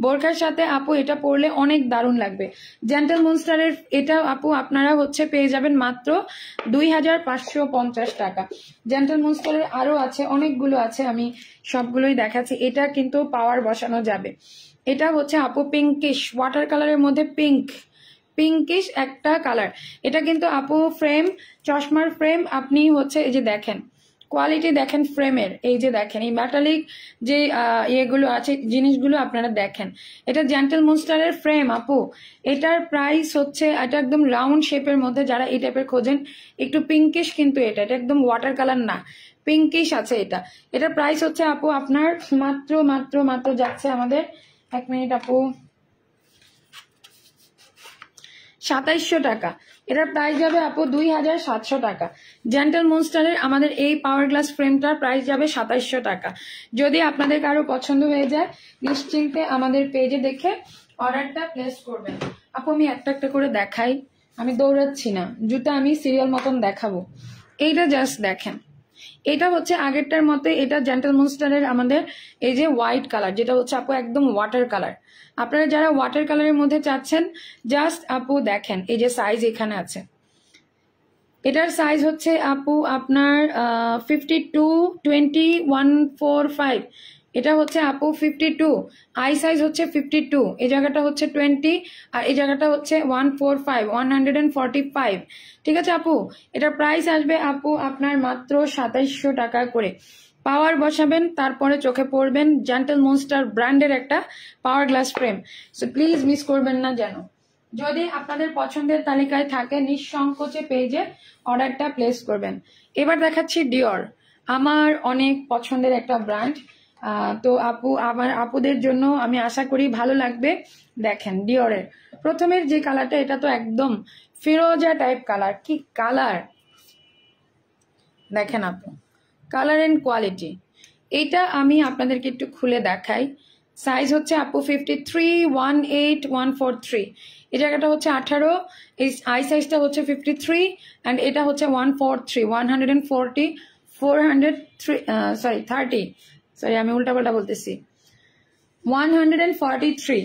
বোরখার সাথে আপু এটা পরলে অনেক দারুণ লাগবে। জেন্টল মুনস্টারের এটা আপু আপনারা হচ্ছে পেয়ে যাবেন মাত্র 2550 টাকা। জেন্টল মুনস্টারের আরো আছে, অনেকগুলো আছে, আমি সবগুলোই দেখাচ্ছি। এটা কিন্তু পাওয়ার বসানো যাবে। এটা হচ্ছে আপু পিঙ্কিশ ওয়াটার কালারের মধ্যে, পিঙ্কিশ একটা কালার। এটা কিন্তু আপু ফ্রেম, চশমার ফ্রেম। আপনি হচ্ছে এই যে দেখেন কোয়ালিটি দেখেন ফ্রেমের, এই যে দেখেন এই মেটালিক যে ইয়েগুলো আছে জিনিসগুলো আপনারা দেখেন। এটা জেন্টল মুনস্টারের ফ্রেম আপু। এটার প্রাইস হচ্ছে, এটা একদম রাউন্ড শেপের মধ্যে, যারা এই টাইপের খোঁজেন একটু পিঙ্কিশ, কিন্তু এটা একদম ওয়াটার কালার না, পিঙ্কিশ আছে এটা। এটার প্রাইস হচ্ছে আপু আপনার মাত্র মাত্র মাত্র যাচ্ছে আমাদের, 1 মিনিট আপু, 2700 টাকা। এটার প্রাইস যাবে আপু 2700 টাকা। জেন্টল মুনস্টারের আমাদের এই পাওয়ার গ্লাস ফ্রেমটার প্রাইস যাবে 2700 টাকা। যদি আপনাদের কারো পছন্দ হয়ে যায় নিশ্চিন্তে আমাদের পেজে দেখে অর্ডারটা প্লেস করবেন। আপু আমি একটা একটা করে দেখাই, আমি দৌড়াচ্ছি না, জুতা আমি সিরিয়াল মতন দেখাবো। এইটা জাস্ট দেখেন, এটা হচ্ছে আগেরটার মতো, এটা জেন্টল মুনস্টারের আমাদের এই যে হোয়াইট কালার, যেটা হচ্ছে আপু একদম ওয়াটার কালার। আপনারা যারা ওয়াটার কালারের মধ্যে চাচ্ছেন জাস্ট আপু দেখেন, এই যে সাইজ এখানে আছে। এটার সাইজ হচ্ছে আপু আপনার 52-20-145। এটা হচ্ছে আপু 52, আই সাইজ হচ্ছে 52, এই জায়গাটা হচ্ছে 20 আর এই জায়গাটা হচ্ছে 145। ঠিক আছে আপু, এটার প্রাইস আসবে আপু আপনার মাত্র 2700 টাকা করে। পাওয়ার বসাবেন, তারপরে চোখে পড়বেন জেন্টল মুনস্টার ব্র্যান্ডের একটা power glass frame. So please miss করবেন না যেন। যদি আপনাদের পছন্দের তালিকায় থাকে নিঃসংকোচে পেজে অর্ডারটা প্লেস করবেন। এবার দেখাচ্ছি ডিওর, আমার অনেক পছন্দের একটা ব্র্যান্ড। তো আপু আমার আপুদের জন্য আমি আশা করি ভালো লাগবে। দেখেন ডিওরের প্রথমের যে কালারটা, এটা তো একদম ফিরোজা টাইপ কালার, কি কালার দেখেন আপু, কালার এন্ড কোয়ালিটি। এটা আমি আপনাদেরকে একটু খুলে দেখাই। সাইজ হচ্ছে আপু 53-18143। এই জায়গাটা হচ্ছে 18, এই আই সাইজটা হচ্ছে 53 অ্যান্ড এটা হচ্ছে 140 30, সরি আমি উল্টাপাল্টা বলতেছি, 143।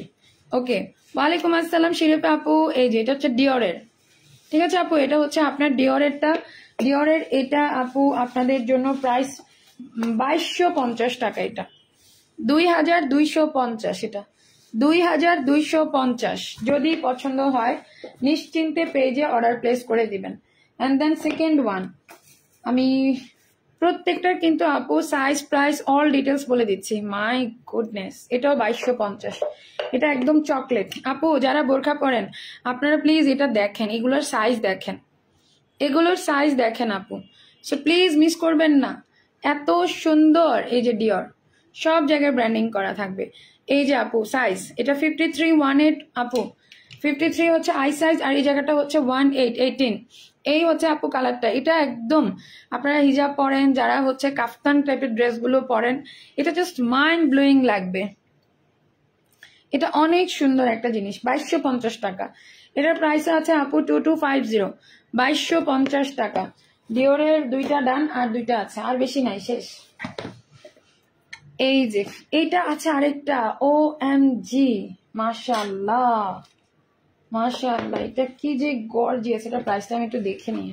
ওকে, ওয়ালাইকুম আসসালাম শিরিপা আপু। এই যে এটা হচ্ছে ডিওরের, ঠিক আছে আপু, এটা হচ্ছে আপনার ডিওরেরটা। ডিওরের এটা আপু আপনাদের জন্য প্রাইস 2250 টাকা। এটা 2250, এটা 2250। যদি পছন্দ হয় নিশ্চিন্তে পেজে অর্ডার প্লেস করে দিবেন। অ্যান্ড দেন সেকেন্ড ওয়ান, আমি প্রত্যেকটার কিন্তু আপু সাইজ প্রাইস অল ডিটেলস বলে দিচ্ছি। মাই গুডনেস, এটাও 2250, এটা একদম চকলেট। আপু যারা বোরখা পরেন আপনারা প্লিজ এটা দেখেন, এগুলোর সাইজ দেখেন, এগুলোর সাইজ দেখেন আপু, সো প্লিজ মিস করবেন না। এত সুন্দর, এই যে ডিওর সব জায়গায় ব্র্যান্ডিং করা থাকবে। এই যে আপু সাইজ, এটা 5318 আপু, 53 হচ্ছে আই সাইজ, আর এই জায়গাটা হচ্ছে 1818। এই হচ্ছে আপু কালারটা, এটা একদম আপনারা হিজাব পরেন, যারা হচ্ছে কাফতান টাইপের ড্রেসগুলো পরেন, এটা জাস্ট মাইন্ড ব্লোয়িং লাগবে। এটা অনেক সুন্দর একটা জিনিস, 2250 টাকা। এটার প্রাইস আছে আপু 2250, 2250 টাকা। ডিওরের দুইটা ডান আর দুইটা আছে, আর বেশি নাই, শেষ। এই যে এইটা আছে আরেকটা, OMG, মাশাআল্লাহ মাশাআল্লাহ, এটা কি যে গর্জিয়াস। এটা প্রাইসটা আমি একটু দেখে নিই।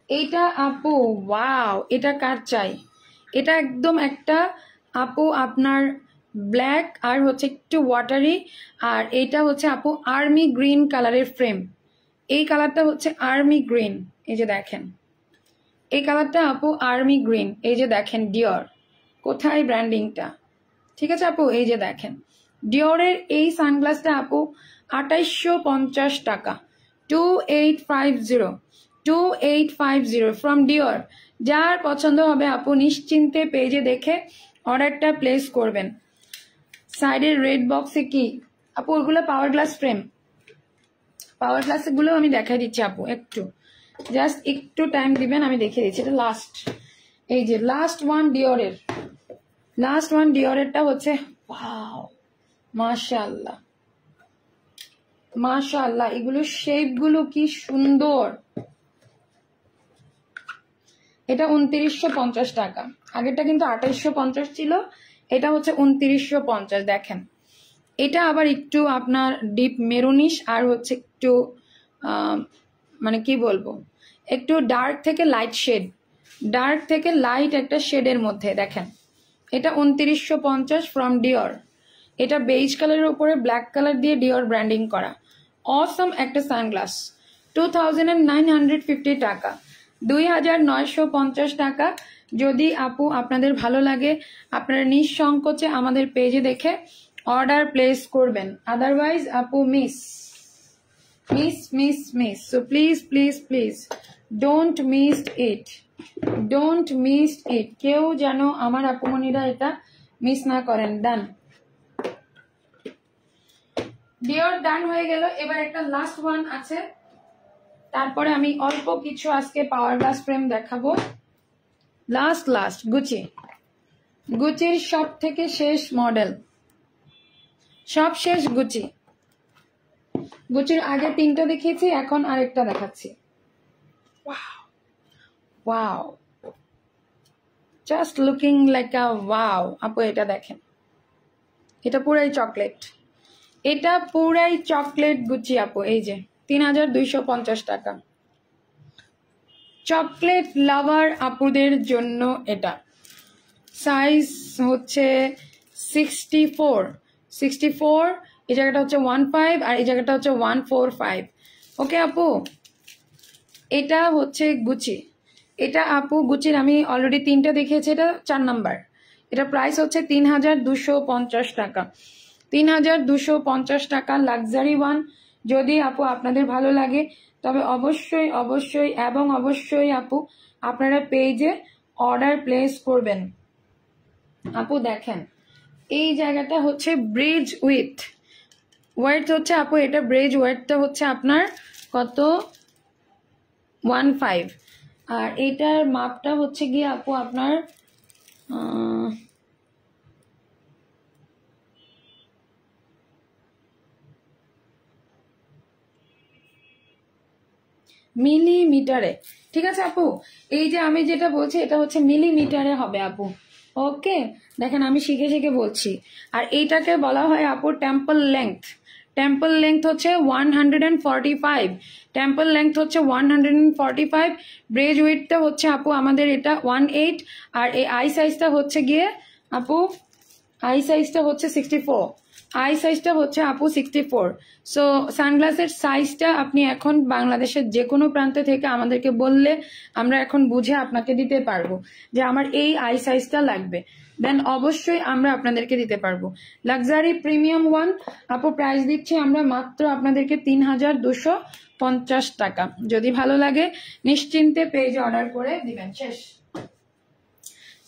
এইটা আপু ওয়াও, এটা কার চাই? এটা একদম একটা আপু আপনার ব্ল্যাক আর হচ্ছে একটু ওয়াটারি, আর এইটা হচ্ছে আপু আর্মি গ্রিন কালারের ফ্রেম। এই কালারটা হচ্ছে আর্মি গ্রিন, এই যে দেখেন এই কালারটা আপু আর্মি গ্রিন। এই যে দেখেন ডিওর, কোথায় ব্র্যান্ডিংটা, ঠিক আছে আপু? এই যে দেখেন ডিওরের এই সানগ্লাসটা আপু 2850 টাকা, 2850 ফ্রম ডিওর। যার পছন্দ হবে আপু নিশ্চিন্তে পেজে দেখে অর্ডারটা প্লেস করবেন। সাইডের রেড বক্সে কি আপু, ওগুলো power glass frame, power glass গুলো আমি দেখাই দিচ্ছি আপু, একটু জাস্ট একটু টাইম দিবেন, আমি দেখিয়ে দিচ্ছি। এটা লাস্ট, এই যে লাস্ট ওয়ান ডিওরের, লাস্ট ওয়ান ডিওরেরটা হচ্ছে ওয়াও মাশাআল্লাহ মাশাআল্লাহ, এগুলো শেপ গুলো কি সুন্দর। এটা 2950 টাকা, আগেরটা কিন্তু 2850 ছিল, এটা হচ্ছে 2950। দেখেন এটা আবার একটু আপনার ডিপ মেরুনিশ আর হচ্ছে একটু মানে কি বলবো, একটু ডার্ক থেকে লাইট শেড, ডার্ক থেকে লাইট একটা শেডের মধ্যে। দেখেন এটা 2950 ফ্রম ডিওর। এটা বেজ কালারের উপরে ব্ল্যাক কালার দিয়ে ডিওর ব্র্যান্ডিং করা, অসম একটা সানগ্লাস, 2950 টাকা, 2950 টাকা। যদি আপু আপনাদের ভালো লাগে আপনারা নিঃসংকোচে আমাদের পেজে দেখে অর্ডার প্লেস করবেন, আদারওয়াইজ আপু miss. So please please please don't miss it, don't miss it. কেউ যেন আমার আপুমনিরা এটা মিস না করেন। ডান, ডিওর ডান হয়ে গেল। এবার একটা লাস্ট ওয়ান আছে, তারপরে আমি অল্প কিছু আজকে পাওয়ার গ্লাস ফ্রেম দেখাবো। লাস্ট গুচি, গুচির সব থেকে শেষ মডেল, সব শেষ গুচি। গুচির আগে তিনটা দেখিয়েছি, এখন আরেকটা দেখাচ্ছি। ওয়াও, জাস্ট লুকিং লাইক আ ওয়াও। আপু এটা দেখেন, এটা পুরাই চকলেট, এটা পুরাই চকলেট গুচি আপু। এই যে 3250 টাকা, চকলেট লাভার আপুদের জন্য এটা। সাইজ হচ্ছে 64, এই জায়গাটা হচ্ছে 15 আর এই জায়গাটা হচ্ছে 145। ওকে আপু, এটা হচ্ছে গুচি। এটা আপু গুচির আমি অলরেডি তিনটা দেখিয়েছি, এটা 4 নাম্বার। এটা প্রাইস হচ্ছে 3250 টাকা, 3250 টাকা, লাক্সারি ওয়ান। যদি আপু আপনাদের ভালো লাগে তবে অবশ্যই অবশ্যই এবং অবশ্যই আপু আপনারা পেজে অর্ডার প্লেস করবেন। আপু দেখেন এই জায়গাটা হচ্ছে ব্রিজ উইথ ওয়েট হচ্ছে আপু, এটা ব্রিজ ওয়েটটা হচ্ছে আপনার কত 15, আর এটার মাপটা হচ্ছে গিয়ে আপু আপনার মিলিমিটারে। ঠিক আছে আপু, এই যে আমি যেটা বলছি এটা হচ্ছে মিলিমিটারে হবে আপু। ওকে, দেখেন আমি শিখে শিখে বলছি। আর এইটাকে বলা হয় আপু টেম্পল লেংথ। টেম্পল লেংথ হচ্ছে 145, টেম্পল লেংথ হচ্ছে 145। ব্রেজ উইডটা হচ্ছে আপু আমাদের এটা 18, আর এই আই সাইজটা হচ্ছে গিয়ে আপু আই সাইজটা হচ্ছে 64। আই সাইজটা হচ্ছে আপু 64। সো সানগ্লাসের সাইজটা আপনি এখন বাংলাদেশের যে কোনো প্রান্ত থেকে আমাদেরকে বললে আমরা এখন বুঝে আপনাকে দিতে পারবো যে আমার এই আই সাইজটা লাগবে, দেন অবশ্যই আমরা আপনাদেরকে দিতে পারবো। লাক্সারি প্রিমিয়াম ওয়ান আপু প্রাইস দিচ্ছি আমরা মাত্র আপনাদেরকে 3250 টাকা। যদি ভালো লাগে নিশ্চিন্তে পেজে অর্ডার করে দিবেন। শেষ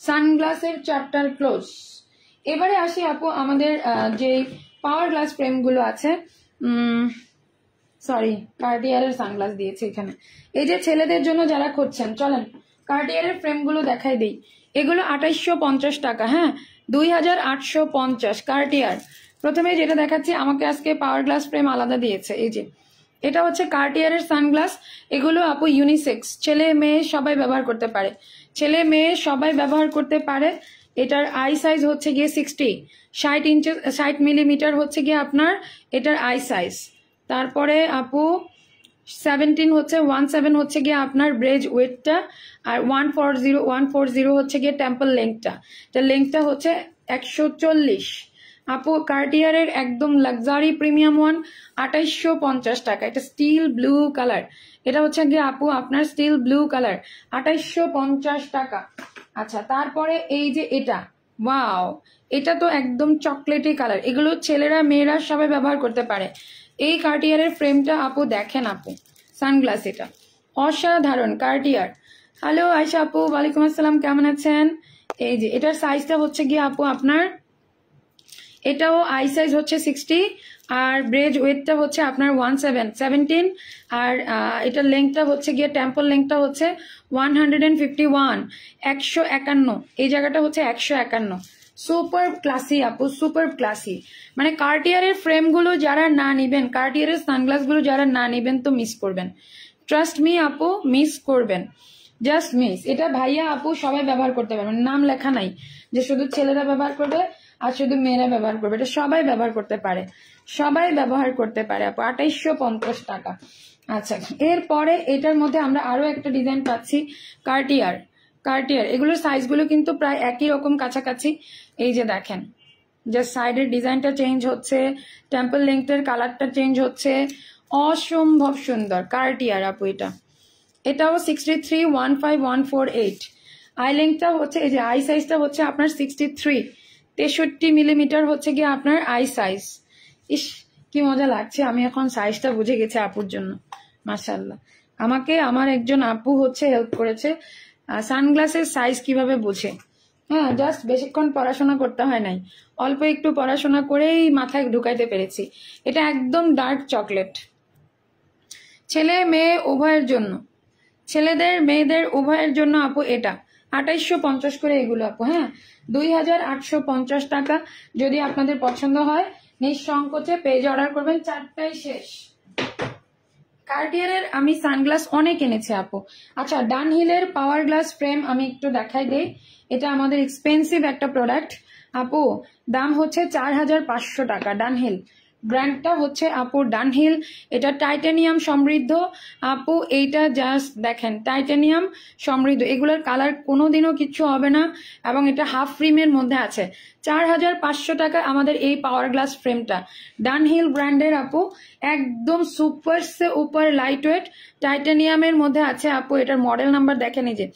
সানগ্লাসের চ্যাপ্টার ক্লোজ। এবারে আসি আপু আমাদের যে পাওয়ার গ্লাস ফ্রেম গুলো আছে, সরি কার্টিয়ারের সানগ্লাস দিয়েছে এখানে। এই যে ছেলেদের জন্য যারা খুঁজছেন, চলেন কার্টিয়ারের ফ্রেম গুলো দেখাই দেই। এগুলো 2850 টাকা, হ্যাঁ 2850 কার্টিয়ার। প্রথমে যেটা দেখাচ্ছি, আমাকে আজকে পাওয়ার গ্লাস ফ্রেম আলাদা দিয়েছে। এই যে এটা হচ্ছে কার্টিয়ারের সানগ্লাস। এগুলো আপু ইউনিসেক্স, ছেলে মেয়ে সবাই ব্যবহার করতে পারে, ছেলে মেয়ে সবাই ব্যবহার করতে পারে। এটার আই সাইজ হচ্ছে গিয়ে 60 মিলিমিটার হচ্ছে গিয়ে আপনার এটার আই সাইজ। তারপরে আপু 17 হচ্ছে গিয়ে আপনার ব্রেজ ওয়েটটা, আর 140 হচ্ছে গিয়ে টেম্পল লেংথটা। এটার লেংথটা হচ্ছে 140। আপু কার্টিয়ারের একদম লাক্সারি প্রিমিয়াম ওয়ান 2850 টাকা। এটা স্টিল ব্লু কালার, এটা হচ্ছে গিয়ে আপু আপনার স্টিল ব্লু কালার 2850 টাকা। আচ্ছা তারপরে এই যে এটা, ওয়াও এটা তো একদম চকলেটি কালার। এগুলো ছেলেরা মেয়েরা সবাই ব্যবহার করতে পারে। এই কার্টিয়ারের ফ্রেমটা আপু দেখেন আপু, সানগ্লাস এটা অসাধারণ কার্টিয়ার। হ্যালো আয়শা আপু, ওয়ালাইকুম আসসালাম, কেমন আছেন? এই যে এটার সাইজটা হচ্ছে গিয়ে আপু আপনার, এটাও আই সাইজ হচ্ছে 60 আর ব্রেজ ওয়েটটা হচ্ছে আপনার 17, আর এটার লেংথটা হচ্ছে গিয়ে টেম্পল লেংথটা হচ্ছে 151, 151। এই জায়গাটা হচ্ছে 151। সুপার ক্লাসি আপু, সুপার ক্লাসি। মানে কার্টিয়ারের ফ্রেমগুলো যারা না নিবেন, কার্টিয়ারের সানগ্লাসগুলো যারা না নিবেন তো মিস করবেন। ট্রাস্ট মি আপু, মিস করবেন, জাস্ট মিস। এটা ভাইয়া আপু সবাই ব্যবহার করতে পারবেন, নাম লেখা নাই যে শুধু ছেলেরা ব্যবহার করবে আর শুধু মেয়েরা ব্যবহার করবে। এটা সবাই ব্যবহার করতে পারে, সবাই ব্যবহার করতে পারে আপু। 2850 টাকা। আচ্ছা এরপরে এটার মধ্যে আমরা আরো একটা ডিজাইন পাচ্ছি, কার্টিয়ার। কার্টিয়ার এগুলোর সাইজগুলো কিন্তু প্রায় একই রকম কাছাকাছি। এই যে দেখেন, জাস্ট সাইডের ডিজাইনটা চেঞ্জ হচ্ছে, টেম্পল লেংথের কালারটা চেঞ্জ হচ্ছে, অসম্ভব সুন্দর কার্টিয়ার আপু। এটাও 63, 15148। আই লেংথটা হচ্ছে, এই যে আই সাইজটা হচ্ছে আপনার 63 মিলিমিটার হচ্ছে গিয়ে আপনার আই সাইজ। ইস কি মজা লাগছে, আমি এখন সাইজটা বুঝে গেছি আপুর জন্য, মাশাআল্লাহ। আমাকে আমার একজন আপু হচ্ছে হেল্প করেছে সানগ্লাসের সাইজ কিভাবে বুঝে। হ্যাঁ জাস্ট বেশিক্ষণ পড়াশোনা করতে হয় নাই, অল্প একটু পড়াশোনা করেই মাথায় ঢুকাইতে পেরেছি। এটা একদম ডার্ক চকলেট, ছেলে মেয়ে উভয়ের জন্য, ছেলেদের মেয়েদের উভয়ের জন্য আপু। এটা 2850 করে এগুলো আপু, হ্যাঁ 2850 টাকা। যদি আপনাদের পছন্দ হয় নিঃসংকোচে পেজ অর্ডার করবেন, 4টায় শেষ। কার্টিয়ারের আমি সানগ্লাস অনেক এনেছি আপু। আচ্ছা ডানহিলের পাওয়ার গ্লাস ফ্রেম আমি একটু দেখাই দেই। এটা আমাদের এক্সপেন্সিভ একটা প্রোডাক্ট আপু, দাম হচ্ছে 4500 টাকা। ডানহিল ব্র্যান্ডটা হচ্ছে আপু ডানহিল। এটা টাইটানিয়াম সমৃদ্ধ আপু, এইটা জাস্ট দেখেন টাইটানিয়াম সমৃদ্ধ। এগুলোর কালার কোনোদিনও কিছু হবে না, এবং এটা হাফ ফ্রেমের মধ্যে আছে। 4500 টাকা আমাদের এই পাওয়ার গ্লাস ফ্রেমটা, ডানহিল ব্র্যান্ডের আপু, একদম সুপার সে উপর লাইট ওয়েট টাইটানিয়ামের মধ্যে আছে আপু। এটার মডেল নাম্বার দেখেন, এই যে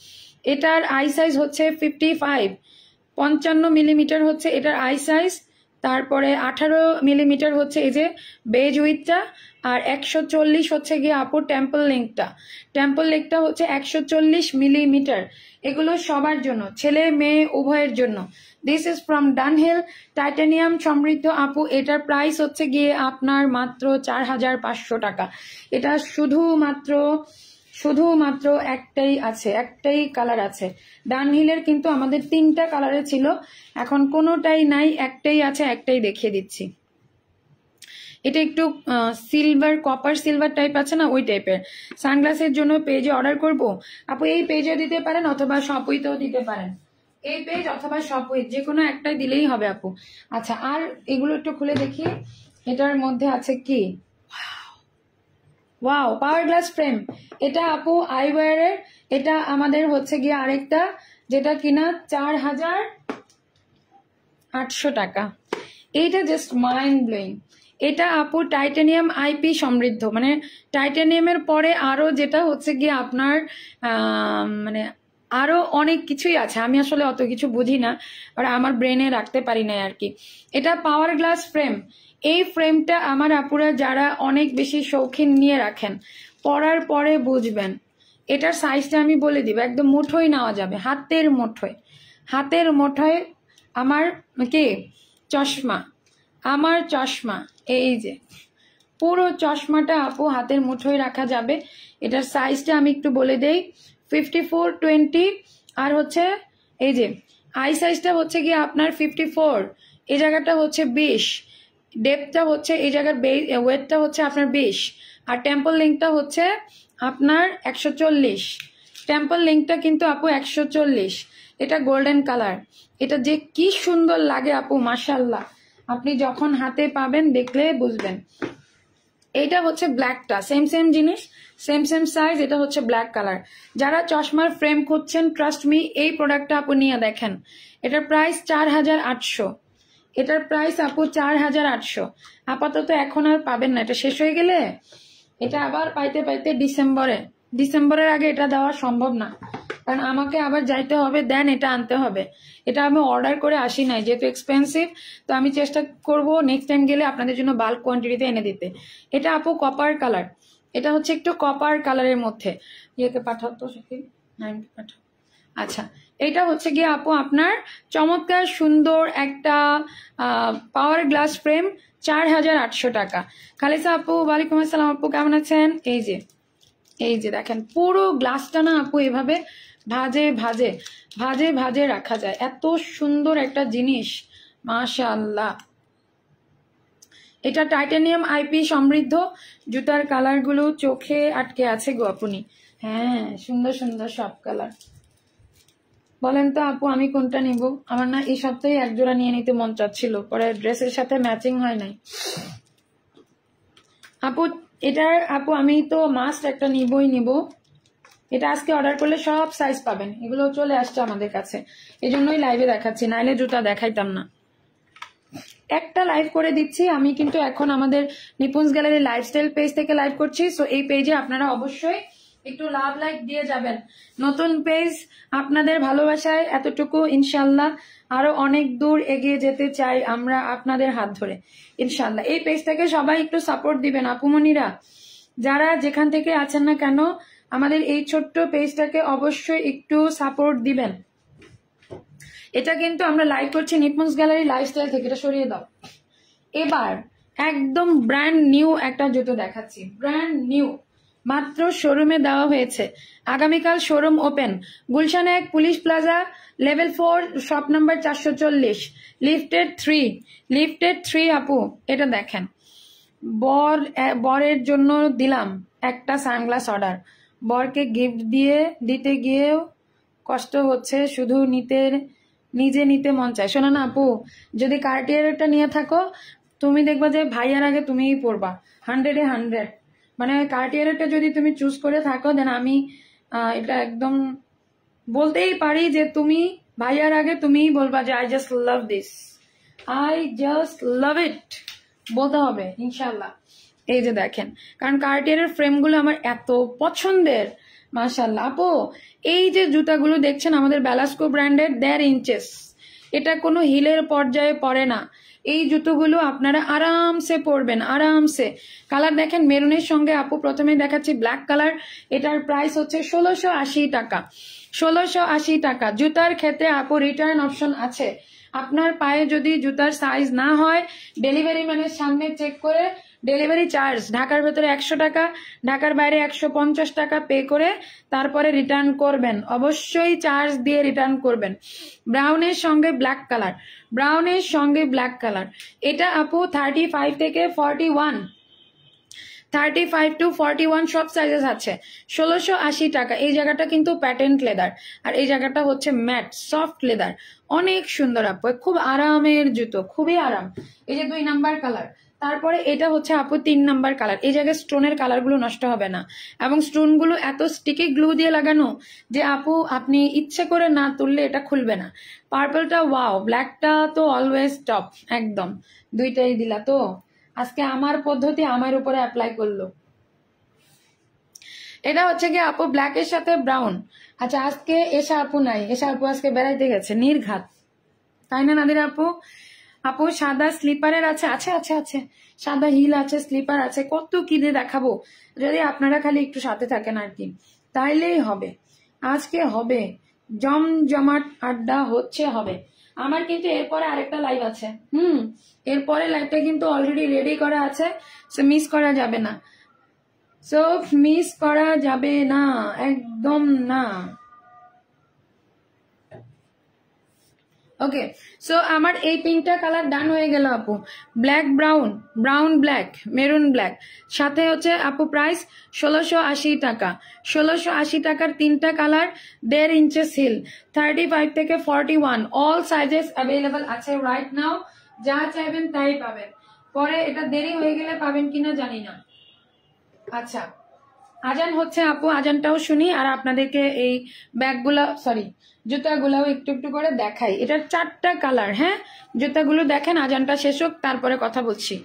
এটার আই সাইজ হচ্ছে 55 মিলিমিটার হচ্ছে এটার আই সাইজ। তারপরে 18 মিলিমিটার হচ্ছে এই যে বেজ উইথটা, আর 140 হচ্ছে গিয়ে আপু টেম্পল লেংথটা। টেম্পল লেংথটা হচ্ছে 140 মিলিমিটার। এগুলো সবার জন্য, ছেলে মেয়ে উভয়ের জন্য। This is from Dunhill, titanium সমৃদ্ধ আপু। এটার প্রাইস হচ্ছে গিয়ে আপনার মাত্র 4500 টাকা। এটা শুধুমাত্র একটাই আছে, একটাই কালার আছে। ডানহিলের কিন্তু আমাদের 3টা কালারে ছিল, এখন কোনোটাই নাই, একটাই আছে, একটাই দেখিয়ে দিচ্ছি। এটা একটু সিলভার, কপার সিলভার টাইপ আছে না, ওই টাইপের। সানগ্লাসের জন্য পেজে অর্ডার করব আপু, এই পেজে দিতে পারেন অথবা শপউইতেও দিতে পারেন। এই পেজ অথবা শপউইথ যে কোনো একটাই দিলেই হবে আপু। আচ্ছা আর এগুলো একটু খুলে দেখি, এটার মধ্যে আছে কি, ওয়াও পাওয়ার গ্লাস ফ্রেম। এটা আপু আইওয়্যারের, এটা আমাদের হচ্ছে গিয়ে আরেকটা, যেটা কিনা 4800 টাকা। এইটা জাস্ট মাইন্ড ব্লোয়িং। এটা আপু টাইটানিয়াম আইপি সমৃদ্ধ, মানে টাইটানিয়ামের পরে আরো যেটা হচ্ছে গিয়ে আপনার মানে আরো অনেক কিছুই আছে, আমি আসলে অত কিছু বুঝি না আর আমার ব্রেনে রাখতে পারি না আর কি। এটা পাওয়ার গ্লাস ফ্রেম। এই ফ্রেমটা আমার আপুরা যারা অনেক বেশি শৌখিন নিয়ে রাখেন, পরার পরে বুঝবেন। এটার সাইজটা আমি বলে দিব, একদম মুঠোয় নেওয়া যাবে, হাতের মুঠোয়। হাতের মুঠোয় আমার কে চশমা, আমার চশমা, এই যে পুরো চশমাটা আপু হাতের মুঠোয় রাখা যাবে। এটার সাইজটা আমি একটু বলে দেই, 54-20, আর হচ্ছে এই যে আই সাইজটা হচ্ছে গিয়ে আপনার 54, এই জায়গাটা হচ্ছে 20, ডেপথটা হচ্ছে এই জায়গার ওয়েটটা হচ্ছে আপনার 20, আর টেম্পল লিঙ্কটা হচ্ছে আপনার 140। টেম্পল লিঙ্কটা কিন্তু আপু 140। এটা গোল্ডেন কালার, এটা যে কি সুন্দর লাগে আপু, মাশাআল্লাহ। আপনি যখন হাতে পাবেন দেখলে বুঝবেন। এইটা হচ্ছে ব্ল্যাকটা, সেম সেম জিনিস, সেম সেম সাইজ। এটা হচ্ছে ব্ল্যাক কালার। যারা চশমার ফ্রেম খুঁজছেন, ট্রাস্ট মি, এই প্রোডাক্টটা আপু নিয়ে দেখেন। এটার প্রাইস 4800। এটার প্রাইস আপু 4800। আপাতত এখন আর পাবেন না, এটা শেষ হয়ে গেলে এটা আবার পাইতে পাইতে ডিসেম্বরের আগে এটা দেওয়া সম্ভব না, কারণ আমাকে আবার যাইতে হবে, দেন এটা আনতে হবে। এটা আমি অর্ডার করে আসি নাই, যেহেতু এক্সপেন্সিভ, তো আমি চেষ্টা করব নেক্সট টাইম গেলে আপনাদের জন্য বাল্ক কোয়ান্টিটিতে এনে দিতে। এটা আপু কপার কালার, এটা হচ্ছে একটু কপার কালারের মধ্যে। ইয়েকে পাঠাও তো, পাঠাও। আচ্ছা, এটা হচ্ছে গিয়ে আপু আপনার চমৎকার সুন্দর একটা পাওয়ার গ্লাস ফ্রেম, 4800 টাকা। খালিসা আপু, ওয়ালাইকুম আসসালাম আপু, কেমন আছেন? এই যে দেখেন পুরো গ্লাসটা না আপু এভাবে ভাজে ভাজে ভাজে ভাজে রাখা যায়, এত সুন্দর একটা জিনিস, মাশাআল্লাহ। এটা টাইটানিয়াম আইপি সমৃদ্ধ। জুতার কালার গুলো চোখে আটকে আছে গো আপনি। হ্যাঁ, সুন্দর সুন্দর সব কালার। বলেন তো আপু আমি কোনটা নিব? আমার না এই সপ্তাহে এক জোড়া নিয়ে নিতে মন চাচ্ছিল, পরে ড্রেসের সাথে ম্যাচিং হয় নাই আপু। এটার আপু আমি তো মাস্ট একটা নিব। এটা আজকে অর্ডার করলে সব সাইজ পাবেন, এগুলো চলে আসছে আমাদের কাছে, এই জন্যই লাইভে দেখাচ্ছি, নাইলে জুতা দেখাইতাম না। একটা লাইভ করে দিচ্ছি আমি, কিন্তু এখন আমাদের নিপুঞ্জ গ্যালারি লাইফস্টাইল পেজ থেকে লাইভ করছি। সো এই পেজে আপনারা অবশ্যই একটু লাভ লাইক দিয়ে যাবেন। নতুন পেজ, আপনাদের ভালোবাসায় এতটুকু ইনশাল্লাহ আরো অনেক দূর এগিয়ে যেতে চাই আমরা আপনাদের হাত ধরে ইনশাল্লাহ। এই পেজটাকে সবাই একটু সাপোর্ট দিবেন আপুমনিরা, যারা যেখান থেকে আছেন না কেন, আমাদের এই ছোট্ট পেজটাকে অবশ্যই একটু সাপোর্ট দিবেন। এটা কিন্তু আমরা লাইভ করছি নিপুঞ্জ গ্যালারি লাইফস্টাইল থেকে, এটা সরিয়ে দাও। এবার একদম ব্র্যান্ড নিউ একটা জুতো দেখাচ্ছি, ব্র্যান্ড নিউ, মাত্র শোরুমে দেওয়া হয়েছে। আগামীকাল showroom open, Gulshan 1 police plaza, level 4, shop number 440, lifted 3 আপু। এটা দেখেন, বরের জন্য দিলাম একটা সানগ্লাস অর্ডার, বরকে গিফট দিতে গিয়েও কষ্ট হচ্ছে, শুধু নিজে নিতে মন চায়। শোনো না আপু, যদি কার্টিয়ারটা নিয়ে থাকো, তুমি দেখবা যে ভাইয়ার আগে তুমিই পড়বা 100-এ 100। মানে কার্টিয়ারটা যদি তুমি চুজ করে থাকো, দেন আমি এটা একদম বলতেই পারি যে তুমি ভাইয়ার আগে তুমিই বলবা যে I just love this, I just love it, বলতে হবে ইনশাল্লাহ। এই যে দেখেন, কারণ কার্টিয়ারের ফ্রেমগুলো আমার এত পছন্দের, মাশাআল্লাহ। আপু এই যে জুতাগুলো দেখছেন আমাদের বেলাস্কো ব্র্যান্ডের 1.5 ইঞ্চেস, এটা কোনো হিলের পর্যায়ে পড়ে না। এই জুতোগুলো আপনারা আরামসে পরবেন, আরামসে। কালার দেখেন, মেরুনের সঙ্গে আপু প্রথমে দেখাচ্ছি ব্ল্যাক কালার। এটার প্রাইস হচ্ছে 1680 টাকা, 1680 টাকা। জুতার ক্ষেত্রে আপু রিটার্ন অপশন আছে। আপনার পায়ে যদি জুতার সাইজ না হয়, ডেলিভারি ম্যানের সামনে চেক করে ডেলিভারি চার্জ, ঢাকার ভেতরে 100 টাকা, ঢাকার বাইরে 150 টাকা পে করে তারপরে রিটার্ন করবেন। অবশ্যই চার্জ দিয়ে রিটার্ন করবেন। ব্রাউনের সঙ্গে ব্ল্যাক কালার, ব্রাউনের সঙ্গে ব্ল্যাক কালার। এটা আপু 35 থেকে 41, 35 to 41 সব সাইজেস আছে। 1680 টাকা। এই জায়গাটা কিন্তু প্যাটেন্ট লেদার, আর এই জায়গাটা হচ্ছে ম্যাট সফট লেদার, অনেক সুন্দর আপু, খুব আরামের জুতো, খুবই আরাম। এই যে 2 নাম্বার কালার, তারপরে এটা হচ্ছে আপু 3 নাম্বার কালার। এই জায়গায় স্টোনের কালারগুলো নষ্ট হবে না, এবং স্টোনগুলো এত স্টিকি গ্লু দিয়ে লাগানো যে আপু আপনি ইচ্ছে করে না তুললে এটা খুলবে না। পার্পলটা ওয়াও, ব্ল্যাকটা তো অলওয়েজ টপ, একদম দুইটাই দিলা তো। আজকে আমার পদ্ধতি আমার উপরে অ্যাপ্লাই করলো। এটা হচ্ছে কি আপু ব্ল্যাকের সাথে ব্রাউন। আচ্ছা আজকে এসা আপু নাই, এসা আপু আজকে বেড়াইতে গেছে নির্ঘাত, তাই না নাদিরা আপু? আপু সাদা স্লিপারের আছে, আছে আছে আছে, সাদা হিল আছে, স্লিপার আছে, কত কি দিয়ে দেখাবো, যদি আপনারা খালি একটু সাথে থাকেন আর কি, তাইলেই হবে। আজকে হবে জমজমাট আড্ডা হচ্ছে হবে। আমার কিন্তু এরপরে আরেকটা লাইভ আছে, এরপরে লাইভটা কিন্তু অলরেডি রেডি করা আছে, সো মিস করা যাবে না, সো মিস করা যাবে না, একদম না। ওকে, সো আমার এই 3টা কালার ডান হয়ে গেল আপু। Black brown, brown black, maroon black, সাথে হচ্ছে আপু প্রাইস 1680 টাকা। 1680 টাকার 3টা কালার, 1.5 ইঞ্চেস হিল, 35 থেকে 41, অল সাইজেস অ্যাভেলেবল আছে রাইট নাও। যা চাইবেন তাই পাবেন, পরে এটা দেরি হয়ে গেলে পাবেন কিনা জানি না। আচ্ছা আজান হচ্ছে আপু, আজানটাও শুনি আর আপনাদেরকে এই ব্যাগগুলা সরি জুতাগুলাও একটু একটু করে দেখাই। এটার 4টা কালার, হ্যাঁ জুতাগুলো দেখেন, আজানটা শেষ হোক তারপরে কথা বলছি।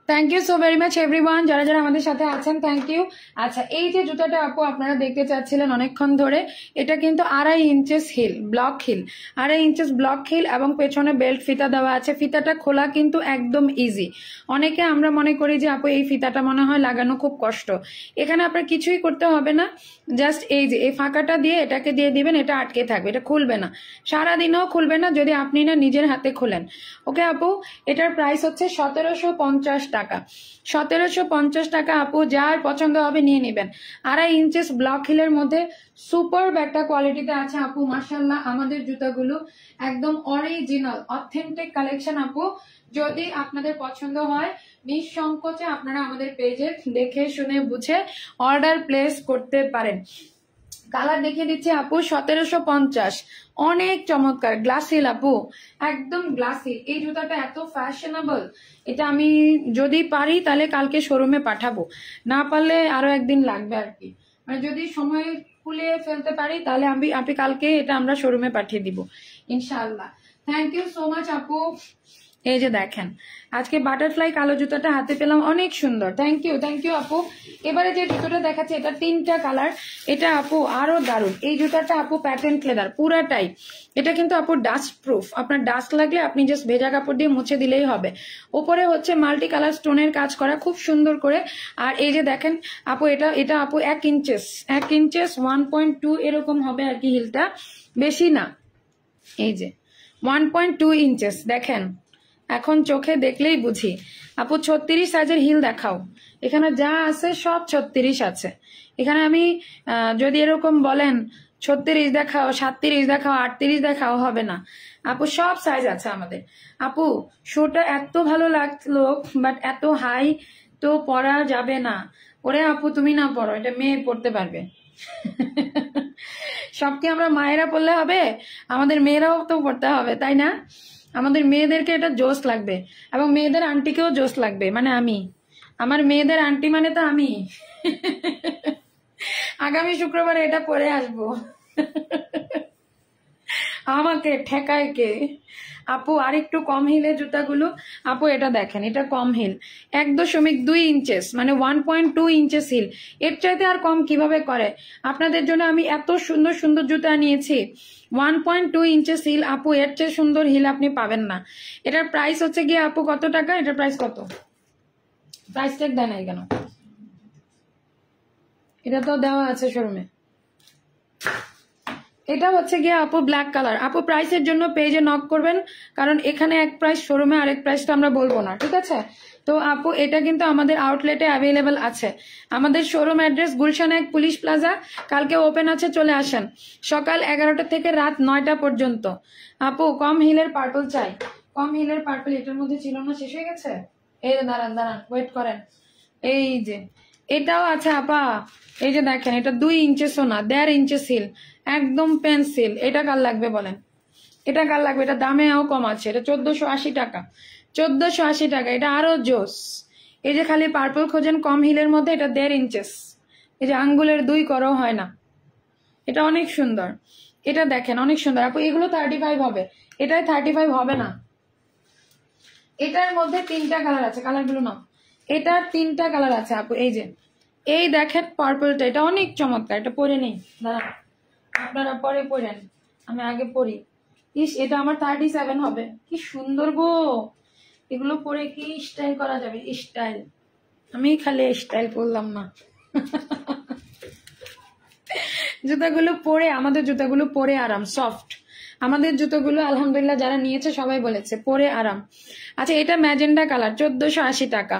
Thank you so very much everyone, যারা যারা আমাদের সাথে আছেন থ্যাংক ইউ। আচ্ছা এই যে জুতাটা আপু আপনারা দেখতে চাচ্ছিলেন অনেকক্ষণ ধরে, এটা কিন্তু 2.5 inches heel, block heel, 2.5 inches block heel, এবং পেছনে বেল্ট ফিতা দেওয়া আছে। ফিতাটা খোলা কিন্তু একদম ইজি। অনেকে আমরা মনে করি যে আপু এই ফিতাটা মনে হয় লাগানো খুব কষ্ট, এখানে আপনার কিছুই করতে হবে না, জাস্ট এই যে এই ফাঁকাটা দিয়ে এটাকে দিয়ে দিবেন, এটা আটকে থাকবে, এটা খুলবে না, সারাদিনও খুলবে না যদি আপনি না নিজের হাতে খোলেন। ওকে আপু, এটার প্রাইস হচ্ছে 1750 টাকা। 1750 টাকা আপু, যার পছন্দ হবে নিয়ে নেবেন। 2.5 ইঞ্চেস ব্লক হিলের মধ্যে সুপার একটা কোয়ালিটিতে আছে আপু, মাশাআল্লাহ আমাদের জুতাগুলো একদম অরিজিনাল অথেন্টিক কালেকশন আপু। যদি আপনাদের পছন্দ হয় নিঃসংকোচে আপনারা আমাদের পেজে দেখে শুনে বুঝে অর্ডার প্লেস করতে পারেন। কালার দেখিয়ে দিচ্ছি আপু, 1750, অনেক চমৎকার গ্লাসিল আপু, একদম গ্লাসি। এই জুতাটা এত ফ্যাশনেবল, এটা আমি যদি পারি তাহলে কালকে শোরুমে পাঠাবো, না পারলে আরো একদিন লাগবে আর কি, মানে যদি সময় খুলে ফেলতে পারি তাহলে আপনি কালকে এটা আমরা শোরুমে পাঠিয়ে দিব ইনশাআল্লাহ। থ্যাংক ইউ সো মাচ আপু, এই যে দেখেন আজকে বাটারফ্লাই কালো জুতাটা হাতে পেলাম, অনেক সুন্দর। থ্যাংক ইউ আপু। এবারে যে জুতোটা দেখাচ্ছি এটা 3টা কালার, এটা আপু আরো দারুণ। এই জুতাটা আপু প্যাটেন্ট লেদার পুরাটাই, এটা কিন্তু আপু ডাস্ট প্রুফ, আপনার ডাস্ট লাগলে আপনি জাস্ট ভেজা কাপড় দিয়ে মুছে দিলেই হবে। উপরে হচ্ছে মাল্টি কালার স্টোনের কাজ করা খুব সুন্দর করে। আর এই যে দেখেন আপু এটা আপু 1 ইঞ্চেস 1.2 এরকম হবে আর কি, হিলটা বেশি না। এই যে 1.2 ইঞ্চেস দেখেন, এখন চোখে দেখলেই বুঝি। আপু 36 সাইজের হিল দেখাও, এখানে যা আছে সব 36 আছে। এখানে আমি যদি এরকম বলেন 36 দেখাও, 37 দেখাও, 38 দেখাও, হবে না আপু, সব সাইজ আছে আমাদের। আপু শোটা এত ভালো লাগলো, বাট এত হাই তো পরা যাবে না। ওরে আপু তুমি না পড়ো, এটা মেয়ে পড়তে পারবে। সব কি আমরা মায়েরা পড়লে হবে? আমাদের মেয়েরাও তো পড়তে হবে, তাই না? আমাদের মেয়েদেরকে এটা জোশ লাগবে, এবং মেয়েদের আন্টিকেও জোশ লাগবে। মানে আমি, আমার মেয়েদের আন্টি মানে তো আমি। আগামী শুক্রবারে এটা পরে আসবো। আমাকে ঠেকায় কে? আপু আর একটু কম হিলের জুতাগুলো, আপু এটা দেখেন, এটা কম হিল 1.2 ইঞ্চেস, মানে 1.2 ইঞ্চেস হিল। এর চাইতে আর কম কিভাবে করে? আপনাদের জন্য আমি এত সুন্দর সুন্দর জুতা নিয়েছি। 1.2 ইঞ্চেস হিল আপু, এর চেয়ে সুন্দর হিল আপনি পাবেন না। এটার প্রাইস হচ্ছে গিয়ে আপু কত টাকা? এটার প্রাইস কত? প্রাইস ট্যাগ দেয় নাই কেন? এটা তো দেওয়া আছে শোরুমে। এটা হচ্ছে গিয়ে আপু ব্ল্যাক কালার। আপু প্রাইসের জন্য পেজে নক করবেন, কারণ এখানে এক প্রাইস, শোরুমে আরেক প্রাইসটা আমরা বলবো না, ঠিক আছে? তো আপু এটা কিন্তু আমাদের আউটলেটে অ্যাভেলেবেল আছে। আমাদের showroom address Gulshan 1 police plaza. কালকে ওপেন আছে, চলে আসেন সকাল 11টা থেকে রাত 9টা পর্যন্ত। আপু কম হিলের পার্পল চাই, কম হিলের পার্পল এটার মধ্যে ছিল না, শেষ হয়ে গেছে। এই দাঁড়ান ওয়েট করেন, এই যে এটাও আছে আপা। এই যে দেখেন, এটা 2 ইঞ্চেসও না, 1.5 ইঞ্চেস হিল, একদম পেন্সিল। এটা কার লাগবে বলেন? এটা কার লাগবে? এটা দামেও কম আছে, এটা 1480 টাকা। 1480 টাকা, এটা আরো জোস। এই যে খালি পার্পল খোঁজেন কম হিলের মধ্যে, এটা 1.5 ইঞ্চেস, এই যে আঙ্গুলের 2 করও হয় না, এটা অনেক সুন্দর। এটা দেখেন অনেক সুন্দর আপু, এগুলো 35 হবে, এটাই 35 হবে না। এটার মধ্যে 3টা কালার আছে, কালারগুলো নাও। এটার 3টা কালার আছে আপু। এই যে এই দেখেন পার্পলটা, এটা অনেক চমৎকার, এটা পরে নেই, দাঁড়া আপনারা পরে পরেন, আমি আগে পরি। ইস, এটা আমার 37 হবে, কি সুন্দর গো। এগুলো পরে কি স্টাইল করা যাবে, স্টাইল। আমি খালি স্টাইল করলাম না। জুতাগুলো পরে, আমাদের জুতাগুলো পরে আরাম, সফট। আমাদের জুতোগুলো আলহামদুলিল্লাহ যারা নিয়েছে সবাই বলেছে পরে আরাম। আচ্ছা এটা ম্যাজেন্ডা কালার, 1480 টাকা।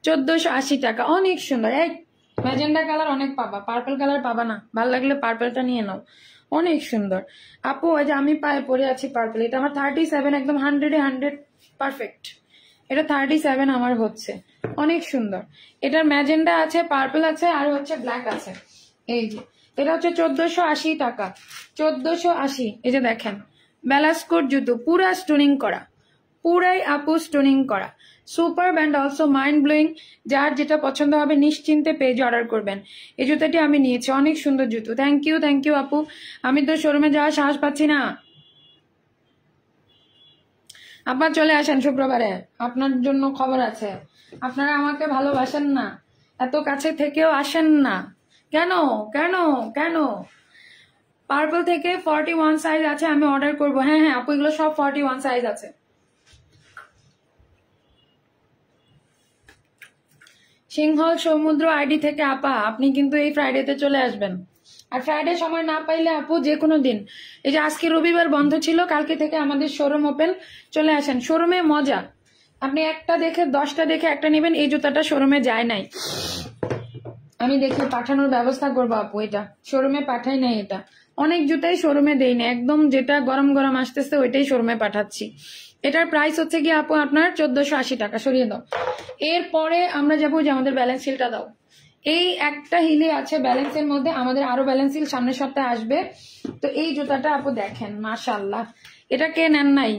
1480 টাকা, অনেক সুন্দর। এই ম্যাজেন্ডা কালার অনেক পাবা, পার্পল কালার পাবা না। ভালো লাগলে পার্পলটা নিয়ে নাও, অনেক সুন্দর। আপু ওই যে আমি পায়ে পরে আছি পার্পল, এটা আমার 37, একদম 100 পারফেক্ট। এটা 37 আমার হচ্ছে, অনেক সুন্দর। এটার ম্যাজেন্ডা আছে, পার্পল আছে, আর হচ্ছে ব্ল্যাক আছে। এই যে এটা হচ্ছে 1480 টাকা, 1480। এই যে দেখেন বেলাস্কোর জুতো, পুরা স্টোনিং করা, পুরাই আপু স্টোনিং করা, super band, also mind blowing. যার যেটা পছন্দ হবে নিশ্চিন্তে পেজে অর্ডার করবেন। এই জুতাটি আমি নিয়েছি, অনেক সুন্দর জুতো। থ্যাংক ইউ আপু। আমি তো শোরুমে যাওয়ার সাহস পাচ্ছি না। আপনার চলে আসেন শুক্রবারে, আপনার জন্য খবর আছে। আপনারা আমাকে ভালোবাসেন না, এত কাছে থেকেও আসেন না কেন? কেন কেন? পার্পল থেকে 41 সাইজ আছে, আমি অর্ডার করবো। হ্যাঁ আপু, এগুলো সব 41 সাইজ আছে। সিংহল সমুদ্র আইডি থেকে আপা, আপনি কিন্তু এই ফ্রাইডেতে চলে আসবেন। আর ফ্রাইডে সময় না পাইলে আপু যে কোনো দিন, এই যে আজকে রবিবার বন্ধ ছিল, কালকে থেকে আমাদের শোরুম ওপেন, চলে আসেন। শোরুমে মজা, আপনি একটা দেখে 10টা দেখে একটা নেবেন। এই জুতাটা শোরুমে যায় নাই, আমি দেখে পাঠানোর ব্যবস্থা করবো আপু। এটা শোরুমে পাঠাই নাই, এটা অনেক জুতাই শোরুমে দেই না, একদম যেটা গরম গরম আসতেছে ওইটাই শোরুমে পাঠাচ্ছি। এটার প্রাইস হচ্ছে কি আপু আপনার 1480 টাকা। সরিয়ে দাও। এরপরে আমরা যাবো যে আমাদের ব্যালেন্স হিলটা দাও। এই একটা হিলে আছে ব্যালেন্সের মধ্যে, আমাদের আরো ব্যালেন্স হিল সামনের সপ্তাহে আসবে। তো এই জুতাটা আপু দেখেন, মাশাআল্লাহ। এটা কে নেন নাই?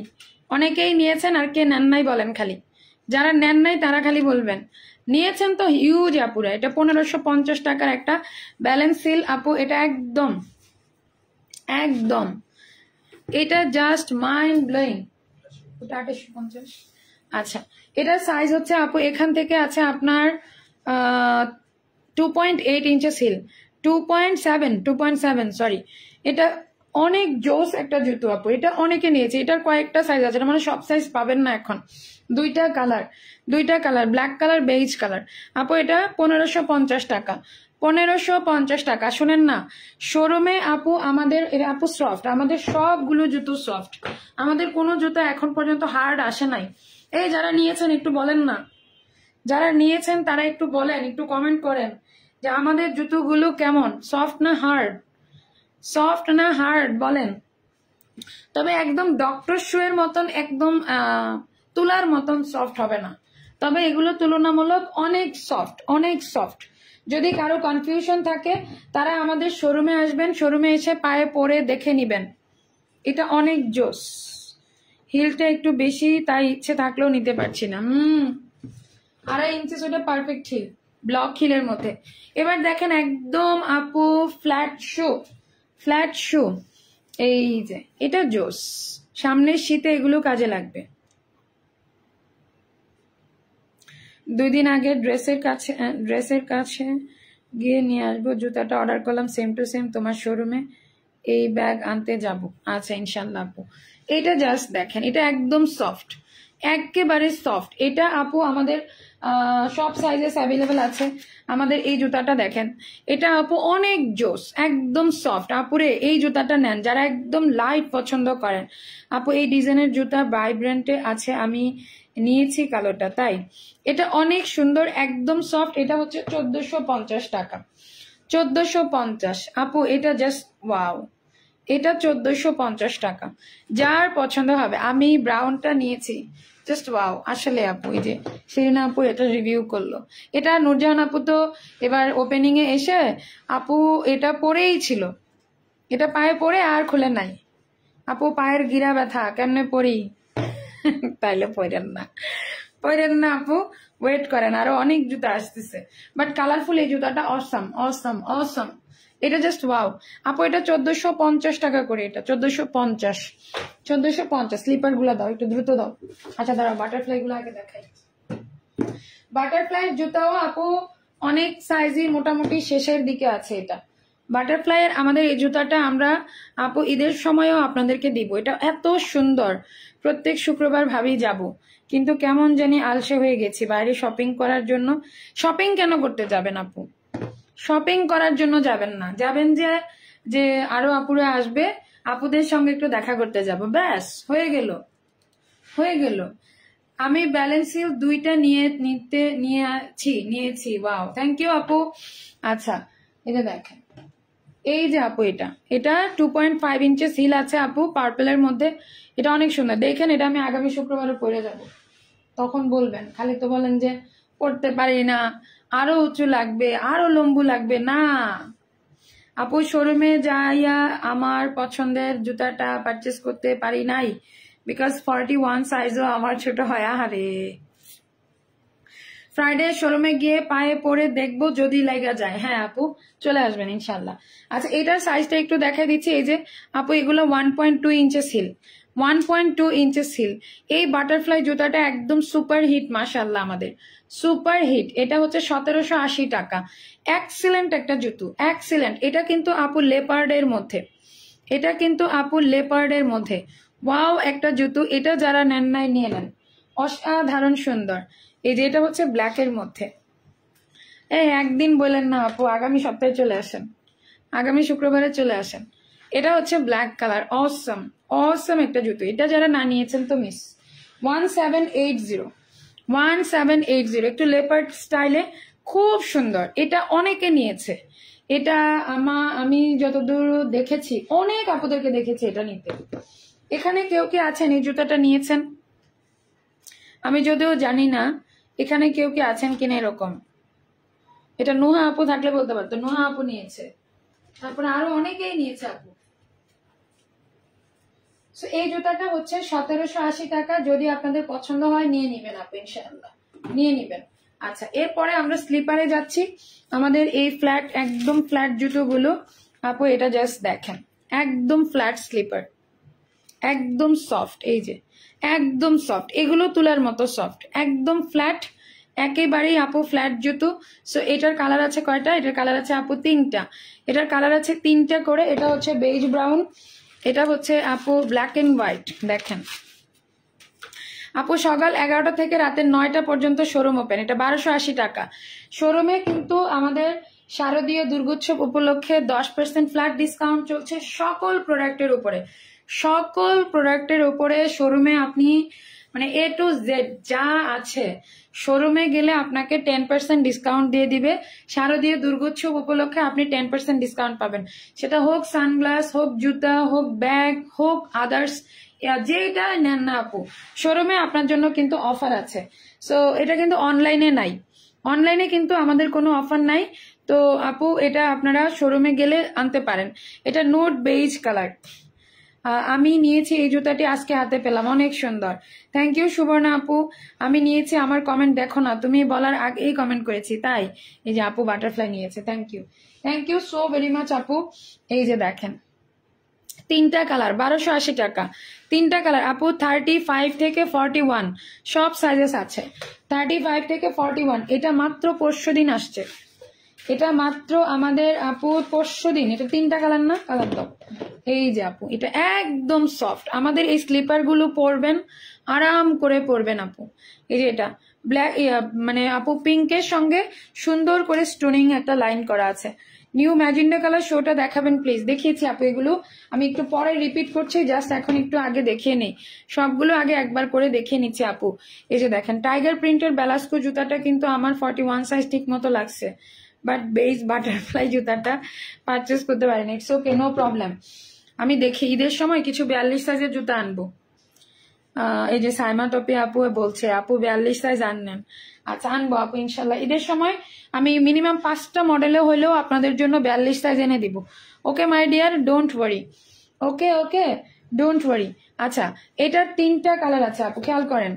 অনেকেই নিয়েছেন, আর কে নেন নাই বলেন খালি। যারা নেন নাই তারা খালি বলবেন, নিয়েছেন তো হিউজ আপুরা। এটা 1550 টাকার একটা ব্যালেন্স হিল আপু, এটা একদম একদম, এটা জাস্ট মাইন্ড ব্লোয়িং। ওটা 2850। আচ্ছা, এটার সাইজ হচ্ছে আপু এখান থেকে আছে আপনার 2.8 ইঞ্চেস হিল, 2.7 সরি। এটা অনেক জোস একটা জুতো আপু, এটা অনেকে নিয়েছে। এটার কয়েকটা সাইজ আছে, মানে সব সাইজ পাবেন না এখন। দুইটা colour, black colour, beige colour. আপু এটা 1550 টাকা, 1550 টাকা। শোনেন না, শোরুমে আপু আমাদের এটা আপু সফট, আমাদের সবগুলো জুতো সফট, আমাদের কোনো জুতো এখন পর্যন্ত হার্ড আসে নাই। এই যারা নিয়েছেন একটু বলেন না, যারা নিয়েছেন তারা একটু বলেন, একটু কমেন্ট করেন যে আমাদের জুতোগুলো কেমন, সফট না হার্ড, সফট না হার্ড বলেন। তবে একদম ডক্টর শু এর মতন একদম তুলার মতন সফট হবে না, তবে এগুলো তুলনামূলক অনেক সফট, অনেক সফট। যদি কারো কনফিউশন থাকে তারা আমাদের শোরুমে আসবেন, শোরুমে এসে পায়ে পরে দেখে নিবেন। এটা অনেক জোস, হিলটা একটু বেশি, তাই ইচ্ছে থাকলেও নিতে পারছি না। 2.5 ইঞ্চি, ওটা পারফেক্ট হিল, ব্লক হিলের মধ্যে। এবার দেখেন একদম আপু ফ্ল্যাট শু, এই যে এটা জোস, সামনের শীতে এগুলো কাজে লাগবে। 2 দিন আগে ড্রেসের কাছে গিয়ে নিয়ে আসবো, জুতাটা অর্ডার করলাম সেম টু সেম তোমার শোরুমে, এই ব্যাগ আনতে যাব। আচ্ছা ইনশাল্লাহ আপু। এটা জাস্ট দেখেন, এটা একদম সফট, একেবারে সফট। এটা আপু আমাদের সব সাইজেস অ্যাভেলেবেল আছে। আমাদের এই জুতাটা দেখেন, এটা আপু অনেক জোস, একদম সফট। আপুরে এই জুতাটা নেন যারা একদম লাইট পছন্দ করেন। আপু এই ডিজাইনের জুতা ভাইব্রেন্টে আছে, আমি নিয়েছি কালোটা, তাই এটা অনেক সুন্দর, একদম সফট। এটা হচ্ছে 1450 টাকা, 1450 আপু। এটা জাস্ট ওয়াও, এটা 1450 টাকা। যার পছন্দ হবে, আমি ব্রাউনটা নিয়েছি, জাস্ট ওয়াও। আসলে আপু এই যে শিরিনা আপু এটা রিভিউ করলো, এটা নূরজাহান আপু তো এবার ওপেনিং এ এসে আপু এটা পরেই ছিল, এটা পায়ে পরে আর খুলে নাই। আপু পায়ের গিরা ব্যথা, কেমনে পরি? তাইলে পরেন না আপু, ওয়েট করেন, আরো অনেক জুতা আসতেছে। বাট কালারফুল এই জুতাটা অসম অসম অসম, এটা জাস্ট ওয়াও আপু। এটা 1450 টাকা করে, এটা 1450। স্লিপার গুলা দাও, একটু দ্রুত দাও। আচ্ছা দাঁড়াও, বাটারফ্লাই গুলো আগে দেখাই। বাটারফ্লাই জুতাও আপু অনেক সাইজই মোটামুটি শেষের দিকে আছে। এটা বাটারফ্লাই এর আমাদের এই জুতাটা আমরা আপু ঈদের সময়ও আপনাদেরকে দিব। এটা এত সুন্দর, প্রত্যেক শুক্রবার ভাবি যাব, কিন্তু কেমন জানি আলসে হয়ে গেছি বাইরে শপিং করার জন্য। শপিং কেন করতে যাবেন আপু? শপিং করার জন্য যাবেন না, যাবেন যে আরো আপুরা আসবে, আপুদের সঙ্গে একটু দেখা করতে যাব, ব্যাস হয়ে গেল। আমি ব্যালেন্স হিল 2টা নিয়েছি। ওয়াও, থ্যাংক ইউ আপু। আচ্ছা এটা দেখেন, এই যে আপু এটা 2.5 ইঞ্চেস হিল আছে আপু, পার্পেলের মধ্যে। এটা অনেক সুন্দর, দেখেন। এটা আমি আগামী শুক্রবারে পরে যাব, তখন বলবেন। খালি তো বলেন যে পড়তে পারি না, আরো উঁচু লাগবে, আরো লম্বু লাগবে। না আপু, শোরুমে যাইয়া আমার পছন্দের জুতাটা পারচেস করতে পারি নাই, বিকজ 41 সাইজও আমার ছোট হয়। আরে ফ্রাইডে শোরুমে গিয়ে পায়ে পরে দেখবো, যদি লাগা যায়। হ্যাঁ আপু, চলে আসবেন ইনশাল্লাহ। আচ্ছা এটার সাইজটা একটু দেখাই দিচ্ছি। এই যে আপু এগুলো 1.2 ইঞ্চেস হিল, 1.2 ইঞ্চেস হিল। এই বাটারফ্লাই জুতাটা একদম সুপার হিট, মাশাআল্লাহ আমাদের সুপার হিট। এটা হচ্ছে 1780 টাকা। এক্সিলেন্ট একটা জুতো, এক্সিলেন্ট। এটা কিন্তু আপু লেপার্ডের মধ্যে, ওয়াও একটা জুতো। এটা যারা নেন নাই নিয়ে নেন, অসাধারণ সুন্দর। এই যে এটা হচ্ছে ব্ল্যাকের মধ্যে। একদিন বলেন না আপু, আগামী সপ্তাহে চলে আসেন, আগামী শুক্রবারে চলে আসেন। এটা হচ্ছে ব্ল্যাক কালার, অসম অসম একটা জুতো। এটা যারা না নিয়েছেন তো মিস। 1780, একটু লেপার্ড স্টাইলে, খুব সুন্দর। এটা অনেকে নিয়েছে, এটা আমি যতদূর দেখেছি অনেক আপুদেরকে দেখেছি এটা নিতে। এখানে কেউ কি আছেন এই জুতাটা নিয়েছেন? আমি যদিও জানি না এখানে কেউ কি আছেন কিনা এরকম। এটা নুহা আপু থাকলে বলতে পারতো, নুহা আপু নিয়েছে, তারপরে আরো অনেকেই নিয়েছে আপু। এই জুতাটা হচ্ছে 1780 টাকা। যদি আপনাদের পছন্দ হয় নিয়ে নিবেন আপু, ইনশাআল্লাহ নিয়ে নিবেন। আচ্ছা এরপরে আমরা স্লিপারে যাচ্ছি। আমাদের এই ফ্ল্যাট, একদম ফ্ল্যাট জুতোগুলো আপু, এটা জাস্ট দেখেন, একদম ফ্ল্যাট স্লিপার, একদম সফট। এই যে একদম সফট, এগুলো তুলার মতো সফট, একদম ফ্ল্যাট, একেবারেই আপু ফ্ল্যাট জুতো। সো এটার কালার আছে কয়টা? এটার কালার আছে আপু 3টা। এটার কালার আছে 3টা করে। এটা হচ্ছে বেজ ব্রাউন, এটা হচ্ছে আপু ব্ল্যাক এন্ড হোয়াইট। দেখেন আপু সকাল 11টা থেকে রাতের 9টা পর্যন্ত শোরুম ওপেন। এটা 1280 টাকা। শোরুমে কিন্তু আমাদের শারদীয় দুর্গোৎসব উপলক্ষে 10% ফ্ল্যাট ডিসকাউন্ট চলছে সকল প্রোডাক্টের উপরে। সকল প্রোডাক্টের উপরে শোরুমে আপনি মানে A to Z যা আছে শোরুমে গেলে আপনাকে 10% ডিসকাউন্ট দিয়ে দিবে। শারদীয় দুর্গোৎসব উপলক্ষে আপনি 10% ডিসকাউন্ট পাবেন, সেটা হোক সানগ্লাস, হোক জুতা, হোক ব্যাগ, হোক আদার্স, যেটা নেন না আপু শোরুমে আপনার জন্য কিন্তু অফার আছে। সো এটা কিন্তু অনলাইনে নাই, অনলাইনে কিন্তু আমাদের কোনো অফার নাই। তো আপু এটা আপনারা শোরুমে গেলে আনতে পারেন। এটা নোট বেজ কালার। আমি নিয়েছি এই জুতাটি, আজকে হাতে পেলাম, অনেক সুন্দর। থ্যাংক ইউ সুবর্ণা আপু। আমি নিয়েছি, আমার কমেন্ট দেখো না, তুমি বলার আগেই কমেন্ট করেছি তাই। এই যে আপু বাটারফ্লাই নিয়েছে, thank you so very much আপু। এই যে দেখেন 3টা কালার 1280 টাকা, 3টা কালার আপু 35 থেকে 41 সব সাইজেস আছে। 35 থেকে 41 এটা মাত্র পরশু দিন আসছে, এটা মাত্র আমাদের আপু পরশু দিন। এটা 3টা কালার না, কালার দাও। এই যে আপু এটা একদম সফট, আমাদের এই স্লিপার গুলো পরবেন, আরাম করে পরবেন আপু। এই যে এটা ব্ল্যাক মানে আপু পিঙ্কের সঙ্গে সুন্দর করে স্টোনিং একটা লাইন করা আছে। নিউ ম্যাজেন্ডা কালার শোটা দেখাবেন প্লিজ। দেখিয়েছি আপু এগুলো, আমি একটু পরে রিপিট করছি, জাস্ট এখন একটু আগে দেখিয়ে নেই, সবগুলো আগে একবার করে দেখিয়ে নিচ্ছি আপু। এই যে দেখেন টাইগার প্রিন্টের বেলাস্কো জুতাটা কিন্তু আমার 41 সাইজ ঠিক মতো লাগছে, বাট বেজ বাটারফ্লাই জুতাটা পারচেস করতে পারিনি। It's okay, no problem. আমি দেখি ঈদের সময় কিছু 42 সাইজের জুতা আনবো। এই যে সাইমা টপি আপু বলছে আপু 42 সাইজ আনবেন। আচ্ছা আনবো আপু ইনশাল্লাহ, ঈদের সময় আমি মিনিমাম 5টা মডেলে হলেও আপনাদের জন্য 42 সাইজ এনে দিব। Okay my dear, don't worry. Okay don't worry. আচ্ছা এটার 3টা কালার আছে আপু, খেয়াল করেন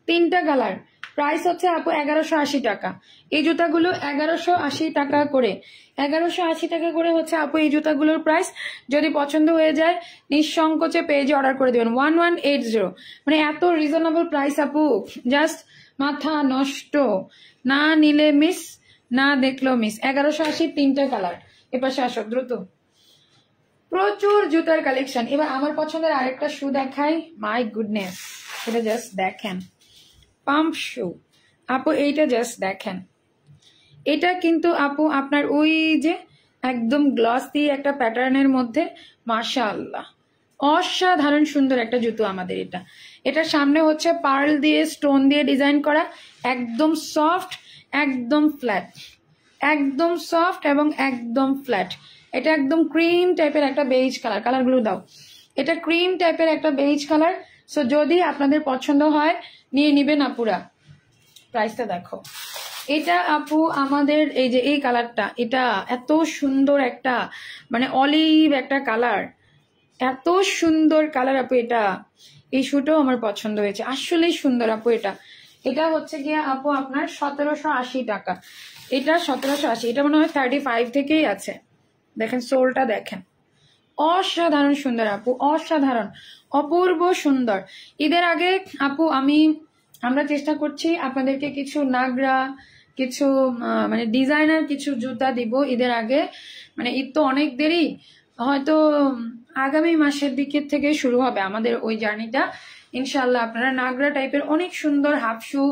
3টা কালার। প্রাইস হচ্ছে আপু 1180 টাকা। এই জুতাগুলো 1180 টাকা করে, 1180 টাকা করে হচ্ছে আপু এই জুতাগুলোর প্রাইস। যদি পছন্দ হয়ে যায় নিঃসংকোচে পেজে অর্ডার করে দেবেন 1180। মানে এত রিজনেবল প্রাইস আপু, জাস্ট মাথা নষ্ট। না নিলে মিস, না দেখলেও মিস। 1180 3টা কালার। এপাশে আসো দ্রুত, প্রচুর জুতার কালেকশন। এবার আমার পছন্দের আরেকটা শু দেখাই, মাই গুডনেস, এটা জাস্ট দেখেন, পাম্প শু আপু, এইটা জাস্ট দেখেন। এটা কিন্তু আপু আপনার ওই যে একদম গ্লসি একটা প্যাটার্নের মধ্যে, মাশাআল্লাহ অসাধারণ সুন্দর একটা জুতো আমাদের এটা। এটার সামনে হচ্ছে পার্ল দিয়ে স্টোন দিয়ে ডিজাইন করা, একদম সফট, একদম ফ্ল্যাট, একদম সফট এবং একদম ফ্ল্যাট। এটা একদম ক্রিম টাইপের একটা বেজ কালার, কালারগুলো দাও। এটা ক্রিম টাইপের একটা বেজ কালার। সো যদি আপনাদের পছন্দ হয় নিয়ে নিবেন আপুরা। প্রাইসটা দেখো, এটা আপু আমাদের এই যে এই কালারটা, এটা এত সুন্দর একটা মানে অলিভ একটা কালার, এত সুন্দর কালার আপু। এটা এই শুটাও আমার পছন্দ হয়েছে, আসলেই সুন্দর আপু। এটা এটা হচ্ছে গিয়ে আপু আপনার 1780 টাকা। এটা 1780, এটা মনে হয় 35 থেকেই আছে। দেখেন সোলটা দেখেন, অসাধারণ সুন্দর আপু, অসাধারণ অপূর্ব সুন্দর। ঈদের আগে আপু আমরা চেষ্টা করছি আপনাদেরকে কিছু নাগরা, কিছু মানে ডিজাইনার কিছু জুতা দিব ঈদের আগে। মানে ঈদ তো অনেক দেরি, হয়তো আগামী মাসের দিকের থেকে শুরু হবে আমাদের ওই জার্নিটা। ইনশাল্লাহ আপনারা নাগরা টাইপের অনেক সুন্দর হাফ শু,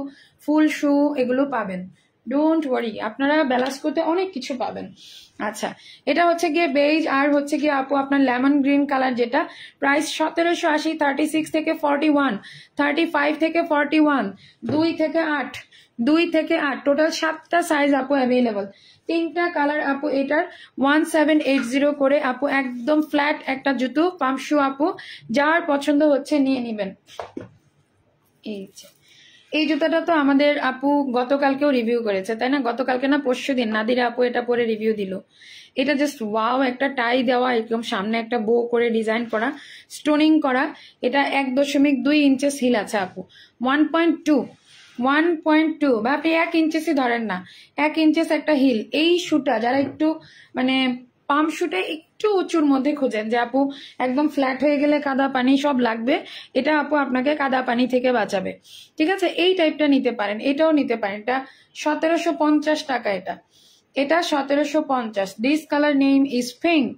ফুল শু এগুলো পাবেন, ডোন্ট ওয়ারি। আপনারা বেলাস্কোতে অনেক কিছু পাবেন। আচ্ছা এটা হচ্ছে গিয়ে বেজ, আর হচ্ছে গিয়ে আপু আপনার লেমন গ্রিন কালার, যেটা প্রাইস 1780, 36 থেকে 41, 35 থেকে 41, 2 থেকে 8 টোটাল 7টা সাইজ আপু অ্যাভেলেবল। 3টা কালার আপু। এটার 1780 করে আপু, একদম ফ্ল্যাট একটা জুতো পাম্প শু আপু, যার পছন্দ হচ্ছে নিয়ে নিবেন। এই জুতাটা তো আমাদের আপু গতকালকেও রিভিউ করেছে তাই না? গতকালকে না পরশু দিন নাদিরা আপু এটা পরে রিভিউ দিল। এটা জাস্ট ওয়াও, একটা টাই দেওয়া, একদম সামনে একটা বো করে ডিজাইন করা, স্টোনিং করা। এটা 1.2 ইঞ্চেস হিল আছে আপু, 1.2 বা আপনি 1 ইঞ্চেসই ধরেন না, 1 ইঞ্চেস একটা হিল। এই শুটা যারা একটু মানে পাম্প শুটে একটু উঁচুর মধ্যে খুঁজেন যে আপু একদম ফ্ল্যাট হয়ে গেলে কাদা পানি সব লাগবে, এটা আপু আপনাকে কাদা পানি থেকে বাঁচাবে, ঠিক আছে? এই টাইপটা নিতে পারেন, এটাও নিতে পারেন। এটা 1750 টাকা। এটা 1750। This colour name is pink.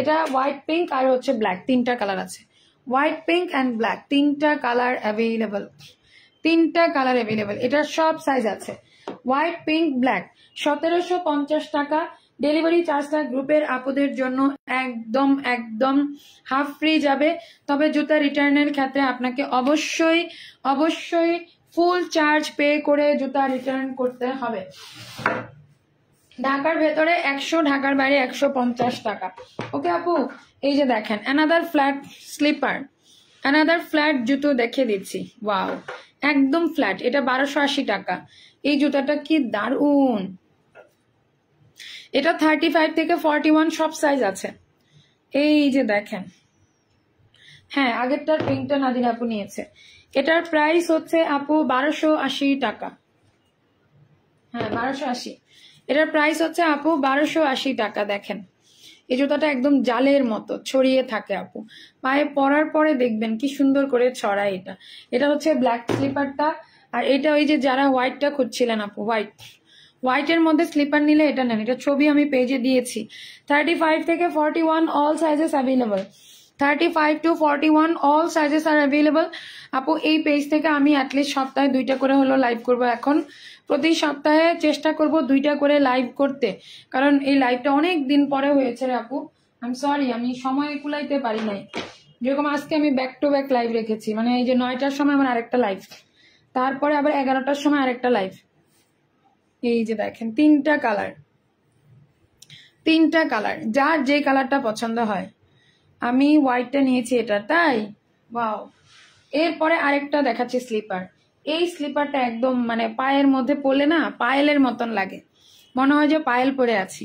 এটা হোয়াইট পিঙ্ক আর হচ্ছে ব্ল্যাক, তিনটা কালার আছে। হোয়াইট পিঙ্ক অ্যান্ড ব্ল্যাক, তিনটা কালার অ্যাভেলেবল, তিনটা কালার অ্যাভেলেবল। এটার সব সাইজ আছে। হোয়াইট পিঙ্ক ব্ল্যাক 1750 টাকা। ডেলিভারি চার্জটা গ্রুপের আপুদের জন্য একদম একদম হাফ ফ্রি যাবে। তবে জুতা রিটার্নের ক্ষেত্রে আপনাকে অবশ্যই অবশ্যই ফুল চার্জ পে করে জুতা রিটার্ন করতে হবে। ঢাকার ভেতরে 100, ঢাকার বাইরে 150 টাকা। ওকে আপু, এই যে দেখেন another flat slipper, another flat জুতো দেখে দিচ্ছি। ওয়াও, একদম ফ্ল্যাট। এটা 1280 টাকা। এই জুতাটা কি দারুন! এটা 35 থেকে 41 সব সাইজ আছে। এই যে দেখেন, হ্যাঁ আগেরটার পিঙ্কটা নাদির আপু নিয়েছে। এটার প্রাইস হচ্ছে আপু 1280 টাকা। হ্যাঁ 1280। এটার প্রাইস হচ্ছে আপু 1280 টাকা। দেখেন এই জুতাটা একদম জালের মতো ছড়িয়ে থাকে আপু, পায়ে পরার পরে দেখবেন কি সুন্দর করে ছড়ায়। এটা এটা হচ্ছে ব্ল্যাক স্লিপারটা। আর এটা ওই যে যারা হোয়াইটটা খুঁজছিলেন আপু, হোয়াইটের মধ্যে স্লিপার নিলে এটা নেন। এটা ছবি আমি পেজে দিয়েছি। 35 থেকে 41 all sizes available. 35 to 41 all sizes R available. আপু এই পেজ থেকে আমি অ্যাটলিস্ট সপ্তাহে 2টা করে হলো লাইভ করব। এখন প্রতি সপ্তাহে চেষ্টা করব 2টা করে লাইভ করতে, কারণ এই লাইভটা অনেক দিন পরে হয়েছে রে আপু। আই এম সরি, আমি সময় কুলাইতে পারি নাই। যেরকম আজকে আমি ব্যাক টু ব্যাক লাইভ রেখেছি, মানে এই যে 9টার সময় আমার আরেকটা লাইভ, তারপরে আবার 11টার সময় আরেকটা লাইভ। এই যে দেখেন তিনটা কালার, তিনটা কালার, যার যে কালারটা পছন্দ হয়। আমি হোয়াইটটা নিয়েছি এটা, তাই ওয়াও। এরপরে আরেকটা দেখাচ্ছি স্লিপার। এই স্লিপারটা একদম মানে পায়ের মধ্যে পড়লে না পায়েলের মতন লাগে, মনে হয় যে পায়েল পরে আছি,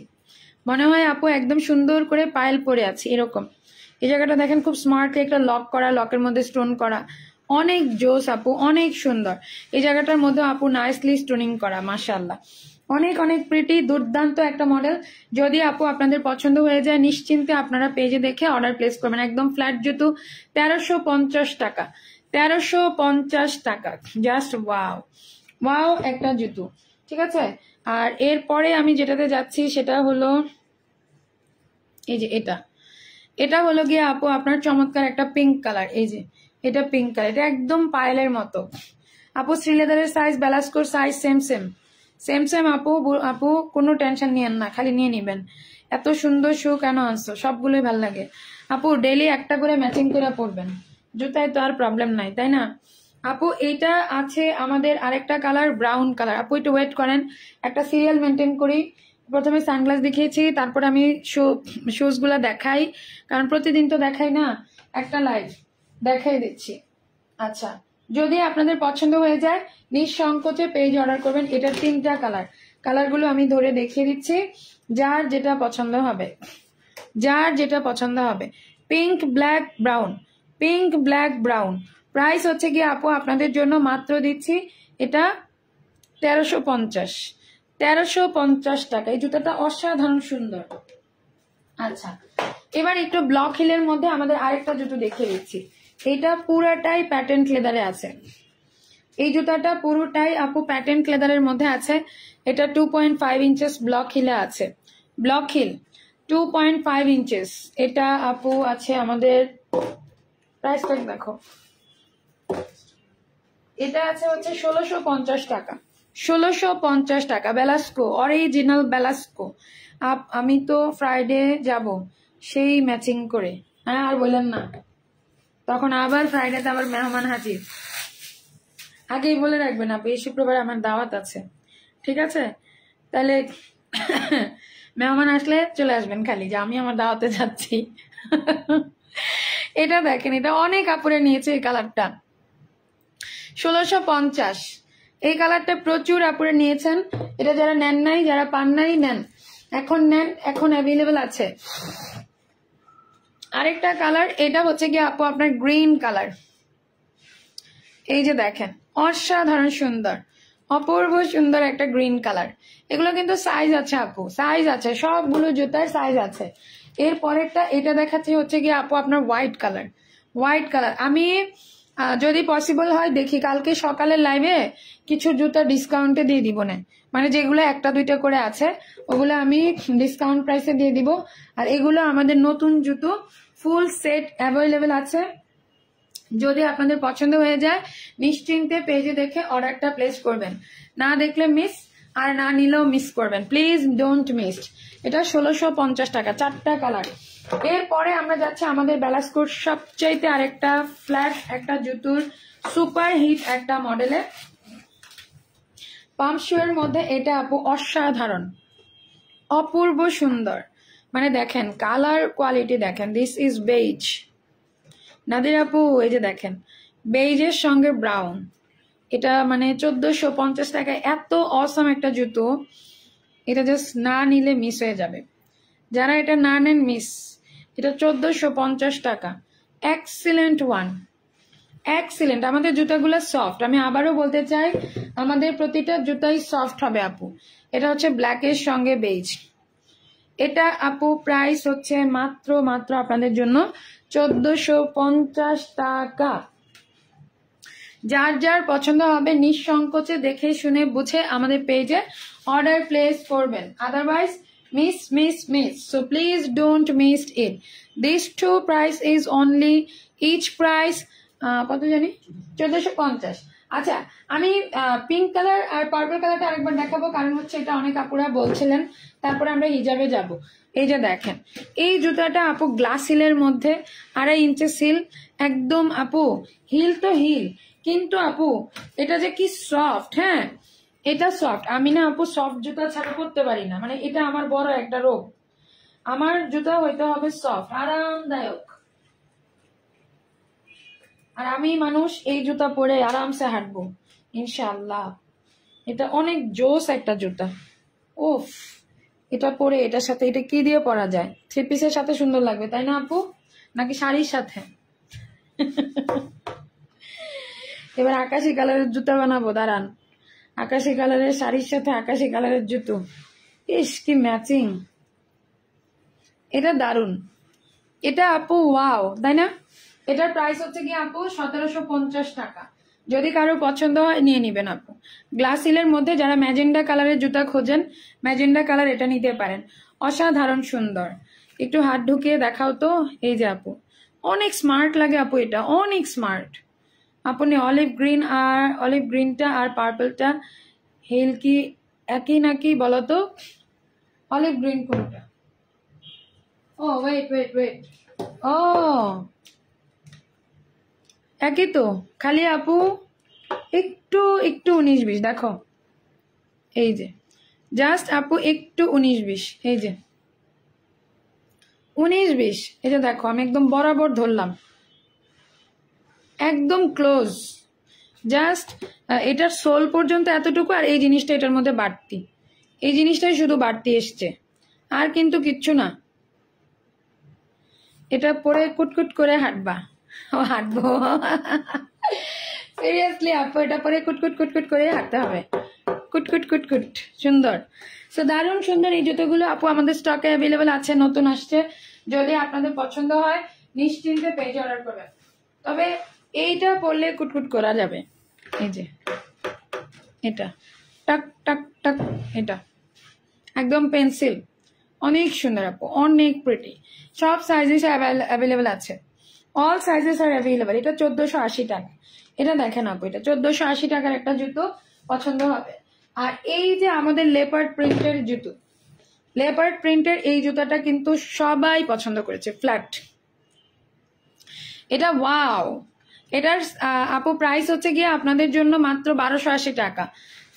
মনে হয় আপু একদম সুন্দর করে পায়েল পরে আছি এরকম। এই জায়গাটা দেখেন খুব স্মার্টলি একটা লক করা, লকের মধ্যে স্টোন করা, অনেক জোস আপু, অনেক সুন্দর। এই জায়গাটার মধ্যে আপু নাইসলি স্টোনিং করা, মাশাআল্লাহ, অনেক অনেক প্রিটি, দুর্দান্ত একটা মডেল। যদি আপু আপনাদের পছন্দ হয়ে যায় নিশ্চিন্তে আপনারা পেজে দেখে অর্ডার প্লেস করবেন। একদম ফ্ল্যাট জুতো 1350 টাকা, 1350 টাকা। জাস্ট ওয়াও ওয়াও একটা জুতো, ঠিক আছে? আর এরপরে আমি যেটাতে যাচ্ছি সেটা হলো এই যে এটা, এটা হলো গিয়ে আপু আপনার চমৎকার একটা পিঙ্ক কালার। এই যে এটা পিঙ্ক কালার, এটা একদম পায়েলের মতো আপু। শ্রীলেদারের সাইজ, বেলাস্কোর size same same same same আপু। আপু কোনো টেনশন নিয়েন না, খালি নিয়ে নিবেন। এত সুন্দর শু কেন আনছো, সবগুলোই ভাল লাগে আপু। ডেইলি একটা করে ম্যাচিং করে পরবেন, জুতায় তো আর প্রবলেম নাই, তাই না আপু? এইটা আছে আমাদের আরেকটা কালার, ব্রাউন কালার। আপু একটু ওয়েট করেন, একটা সিরিয়াল মেনটেন করি। প্রথমে সানগ্লাস দেখিয়েছি, তারপর আমি শুজ গুলা দেখাই, কারণ প্রতিদিন তো দেখাই না, একটা লাইভ দেখাই দিচ্ছি। আচ্ছা, যদি আপনাদের পছন্দ হয়ে যায় নিঃসংকোচে পেজ অর্ডার করবেন। এটার তিনটা কালার, কালারগুলো আমি ধরে দেখিয়ে দিচ্ছি, যার যেটা পছন্দ হবে, যার যেটা পছন্দ হবে। Pink black brown, pink black brown. Price হচ্ছে কি আপু আপনাদের জন্য মাত্র দিচ্ছি এটা 1350, 1350 টাকা। এই জুতাটা অসাধারণ সুন্দর। আচ্ছা, এবার একটু ব্লক হিলের মধ্যে আমাদের আরেকটা জুতো দেখিয়ে দিচ্ছি। এটা পুরাটাই প্যাটেন্ট লেদারে আছে। এই জুতাটা পুরোটাই আপু প্যাটেন্ট লেদারের মধ্যে আছে। এটা 2.5 ইঞ্চেস ব্লক হিলে আছে, ব্লক হিল 2.5 ইঞ্চেস। এটা আপু আছে আমাদের, প্রাইসটা দেখো, এটা আছে হচ্ছে 1650 টাকা, 1650 টাকা। বেলাস্কো, অরিজিনাল বেলাস্কো। আমি তো ফ্রাইডে যাব সেই ম্যাচিং করে, হ্যাঁ আর বললেন না, তখন আবার ফ্রাইডেতে আবার মেহমান হাজির। আগেই বলে রাখবেন আপু এই শুক্রবার আমার দাওয়াত আছে, ঠিক আছে? তাহলে মেহমান আসলে চলে আসবেন খালি যে আমি আমার দাওয়াতে যাচ্ছি। এটা দেখেন, এটা অনেক আপুরে নিয়েছে এই কালারটা, 1650। এই কালারটা প্রচুর আপুরে নিয়েছেন। এটা যারা নেন নাই, যারা পান নাই নেন, এখন নেন, এখন অ্যাভেলেবেল আছে। আরেকটা কালার, এটা হচ্ছে কি আপু আপনার গ্রিন কালার। এই যে দেখেন অসাধারণ সুন্দর, অপূর্ব সুন্দর একটা গ্রিন কালার। এগুলো কিন্তু সাইজ আছে আপু, সাইজ আছে, সবগুলো জুতার সাইজ আছে। এর পরেরটা এটা দেখাচ্ছি হচ্ছে গিয়ে আপু আপনার হোয়াইট কালার। হোয়াইট কালার আমি যদি পসিবল হয় দেখি কালকে সকালের লাইভে কিছু জুতা ডিসকাউন্টে দিয়ে দিব না, মানে যেগুলো একটা দুইটা করে আছে ওগুলো আমি ডিসকাউন্ট প্রাইসে দিয়ে দিব। আর এগুলো আমাদের নতুন জুতো, ফুল সেট অ্যাভেলেবেল আছে। যদি আপনাদের পছন্দ হয়ে যায় নিশ্চিন্তে পেজে দেখে অর্ডারটা প্লেস করবেন, না দেখলে মিস, আর না নিলেও মিস করবেন, প্লিজ ডোন্ট মিস। এটা 1650 টাকা, 4টা কালার। এরপরে আমরা যাচ্ছি আমাদের বেলাস্কোর সবচাইতে আরেকটা ফ্ল্যাট একটা জুতোর সুপার হিট একটা মডেলে, পাম্প শু এর মধ্যে। এটা আপু অসাধারণ, অপূর্ব সুন্দর, মানে দেখেন কালার কোয়ালিটি দেখেন। দিস ইজ বেজ নাদির আপু, এই যে দেখেন বেজের সঙ্গে ব্রাউন, এটা মানে 1450 টাকা। এত অসাম একটা জুতো, এটা জাস্ট না নিলে মিস হয়ে যাবে। যারা এটা না নেন মিস। এটা 1450 টাকা। Excellent one, excellent. আমাদের জুতাগুলো সফট, আমি আবারও বলতে চাই আমাদের প্রতিটা জুতাই সফট হবে আপু। এটা হচ্ছে ব্ল্যাকের সঙ্গে বেজ। এটা আপু প্রাইস হচ্ছে মাত্র আপনাদের জন্য 1450 টাকা। যার যার পছন্দ হবে নিঃসংকোচে দেখে শুনে বুঝে আমাদের পেজে অর্ডার প্লেস করবেন, otherwise miss. So please don't miss it. These two price is only each price কত জানি 1450। আচ্ছা আমি পিঙ্ক কালার আর পার্পল কালারটা আরেকবার দেখাবো, কারণ হচ্ছে এটা অনেক আপুরা বলছিলেন। তারপরে আমরা হিজাবে যাব। এই যে দেখেন এই জুতাটা আপু গ্লাস হিলের মধ্যে, 2.5 ইঞ্চি হিল, একদম আপু হিল তো হিল, কিন্তু আপু এটা যে কি সফট। হ্যাঁ এটা সফট, আমি না আপু সফট জুতা ছাড়া করতে পারি না, মানে এটা আমার বড় একটা রোগ। আমার জুতা হইতে হবে সফট, আরামদায়ক। আর আমি মানুষ এই জুতা পরে আরামসে হাঁটবো ইনশাআল্লাহ। এটা অনেক জোস একটা জুতা। ওফ, এটা পরে এটার সাথে এটা কি দিয়ে পরা যায়? 3 পিসের সাথে সুন্দর লাগবে তাই না আপু, নাকি শাড়ির সাথে? এবার আকাশি কালারের জুতা বানাবো, দাঁড়ান। আকাশি কালারের শাড়ির সাথে আকাশি কালারের জুতো, ইস কি ম্যাচিং। এটা দারুন, এটা আপু ওয়াও, তাই না? এটার প্রাইস হচ্ছে কি আপু 1750 টাকা। যদি কারো পছন্দ হয় নিয়ে নিবেন আপু। গ্লাস হিলের মধ্যে যারা ম্যাজেন্ডা কালারের জুতা খোঁজেন, ম্যাজেন্ডা কালার এটা নিতে পারেন, অসাধারণ সুন্দর। একটু হাত ঢুকিয়ে দেখাও তো। এই যে আপু অনেক স্মার্ট লাগে আপু, এটা অনেক স্মার্ট। আপনি অলিভ গ্রিন আর অলিভ গ্রিনটা আর পার্পলটা হিল কি একই নাকি বলতো? অলিভ গ্রিন কোনটা? ও ওয়েট, ও একই তো, খালি আপু একটু 19-20 দেখো। এই যে জাস্ট আপু একটু 19-20, এই যে 19-20, এই যে দেখো আমি একদম বরাবর ধরলাম, একদম ক্লোজ। জাস্ট এটার সোল পর্যন্ত এতটুকু, আর এই জিনিসটা এটার মধ্যে বাড়তি, এই জিনিসটাই শুধু বাড়তি এসছে, আর কিন্তু কিচ্ছু না। এটা পরে কুটকুট করে হাঁটবা। হাঁটবো সিরিয়াসলি আপু, এটা পরে কুটকুট করে হাঁটতে হবে, কুটকুট সুন্দর। সো দারুণ সুন্দর এই জুতোগুলো আপু আমাদের স্টকে অ্যাভেলেবেল আছে, নতুন আসছে। যদি আপনাদের পছন্দ হয় নিশ্চিন্তে পেজে অর্ডার করবেন। তবে এইটা পরলে কুটকুট করা যাবে। এই যে এটা টাক টাক টাক, এটা একদম পেন্সিল, অনেক সুন্দর আপু, অনেক প্রিটি। সব সাইজেস অ্যাভেলেবেল আছে, অল সাইজেস আর অ্যাভেলেবেল। এটা 1480 টাকা। এটা দেখেন আপু, এটা 1480 টাকার একটা জুতো, পছন্দ হবে। আর এই যে আমাদের লেপার্ড প্রিন্টের জুতো, লেপার্ড প্রিন্টের এই জুতাটা কিন্তু সবাই পছন্দ করেছে, ফ্ল্যাট। এটা ওয়াও, এটার আপু প্রাইস হচ্ছে গিয়ে আপনাদের জন্য মাত্র 1280 টাকা।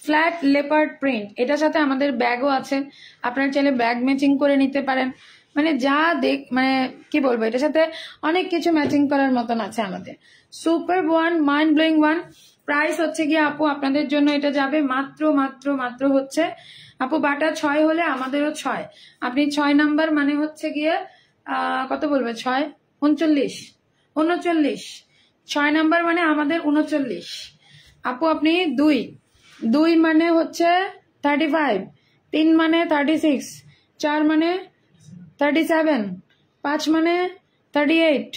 ফ্ল্যাট লেপার্ড প্রিন্ট, এটার সাথে আমাদের ব্যাগও আছে, আপনারা চাইলে ব্যাগ ম্যাচিং করে নিতে পারেন। মানে যা মানে কি বলবো, এটার সাথে অনেক কিছু ম্যাচিং করার মতন আছে আমাদের। Super one, mind blowing one. Price হচ্ছে গিয়ে আপু আপনাদের জন্য এটা যাবে মাত্র হচ্ছে আপু বাটা 6 হলে আমাদেরও 6। আপনি 6 নাম্বার মানে হচ্ছে গিয়ে কত বলবে, 6 39 6 নাম্বার মানে আমাদের 39। আপু আপনি 2 2 মানে হচ্ছে 35, 3 মানে 36, 4 মানে 37, 5 মানে 38,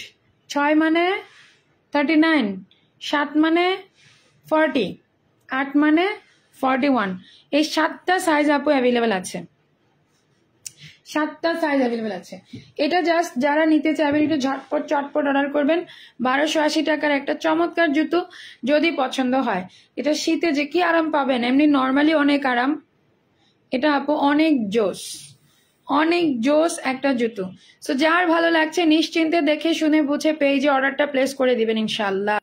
6 মানে 39, 7 মানে 40, 8 মানে 41। এই 7টা সাইজ আপু অ্যাভেলেবেল আছে, 7টা সাইজ অ্যাভেলেবেল আছে। এটা জাস্ট যারা নিতে চাইবেন একটু ঝটপট চটপট অর্ডার করবেন। 1280 টাকার একটা চমৎকার জুতো, যদি পছন্দ হয়। এটা শীতে যে কি আরাম পাবেন, এমনি নর্মালি অনেক আরাম। এটা আপু অনেক জোস, অনেক জোস একটা জুতো। সো যার ভালো লাগছে নিশ্চিন্তে দেখে শুনে বুঝে পেজে অর্ডারটা প্লেস করে দিবেন ইনশাআল্লাহ।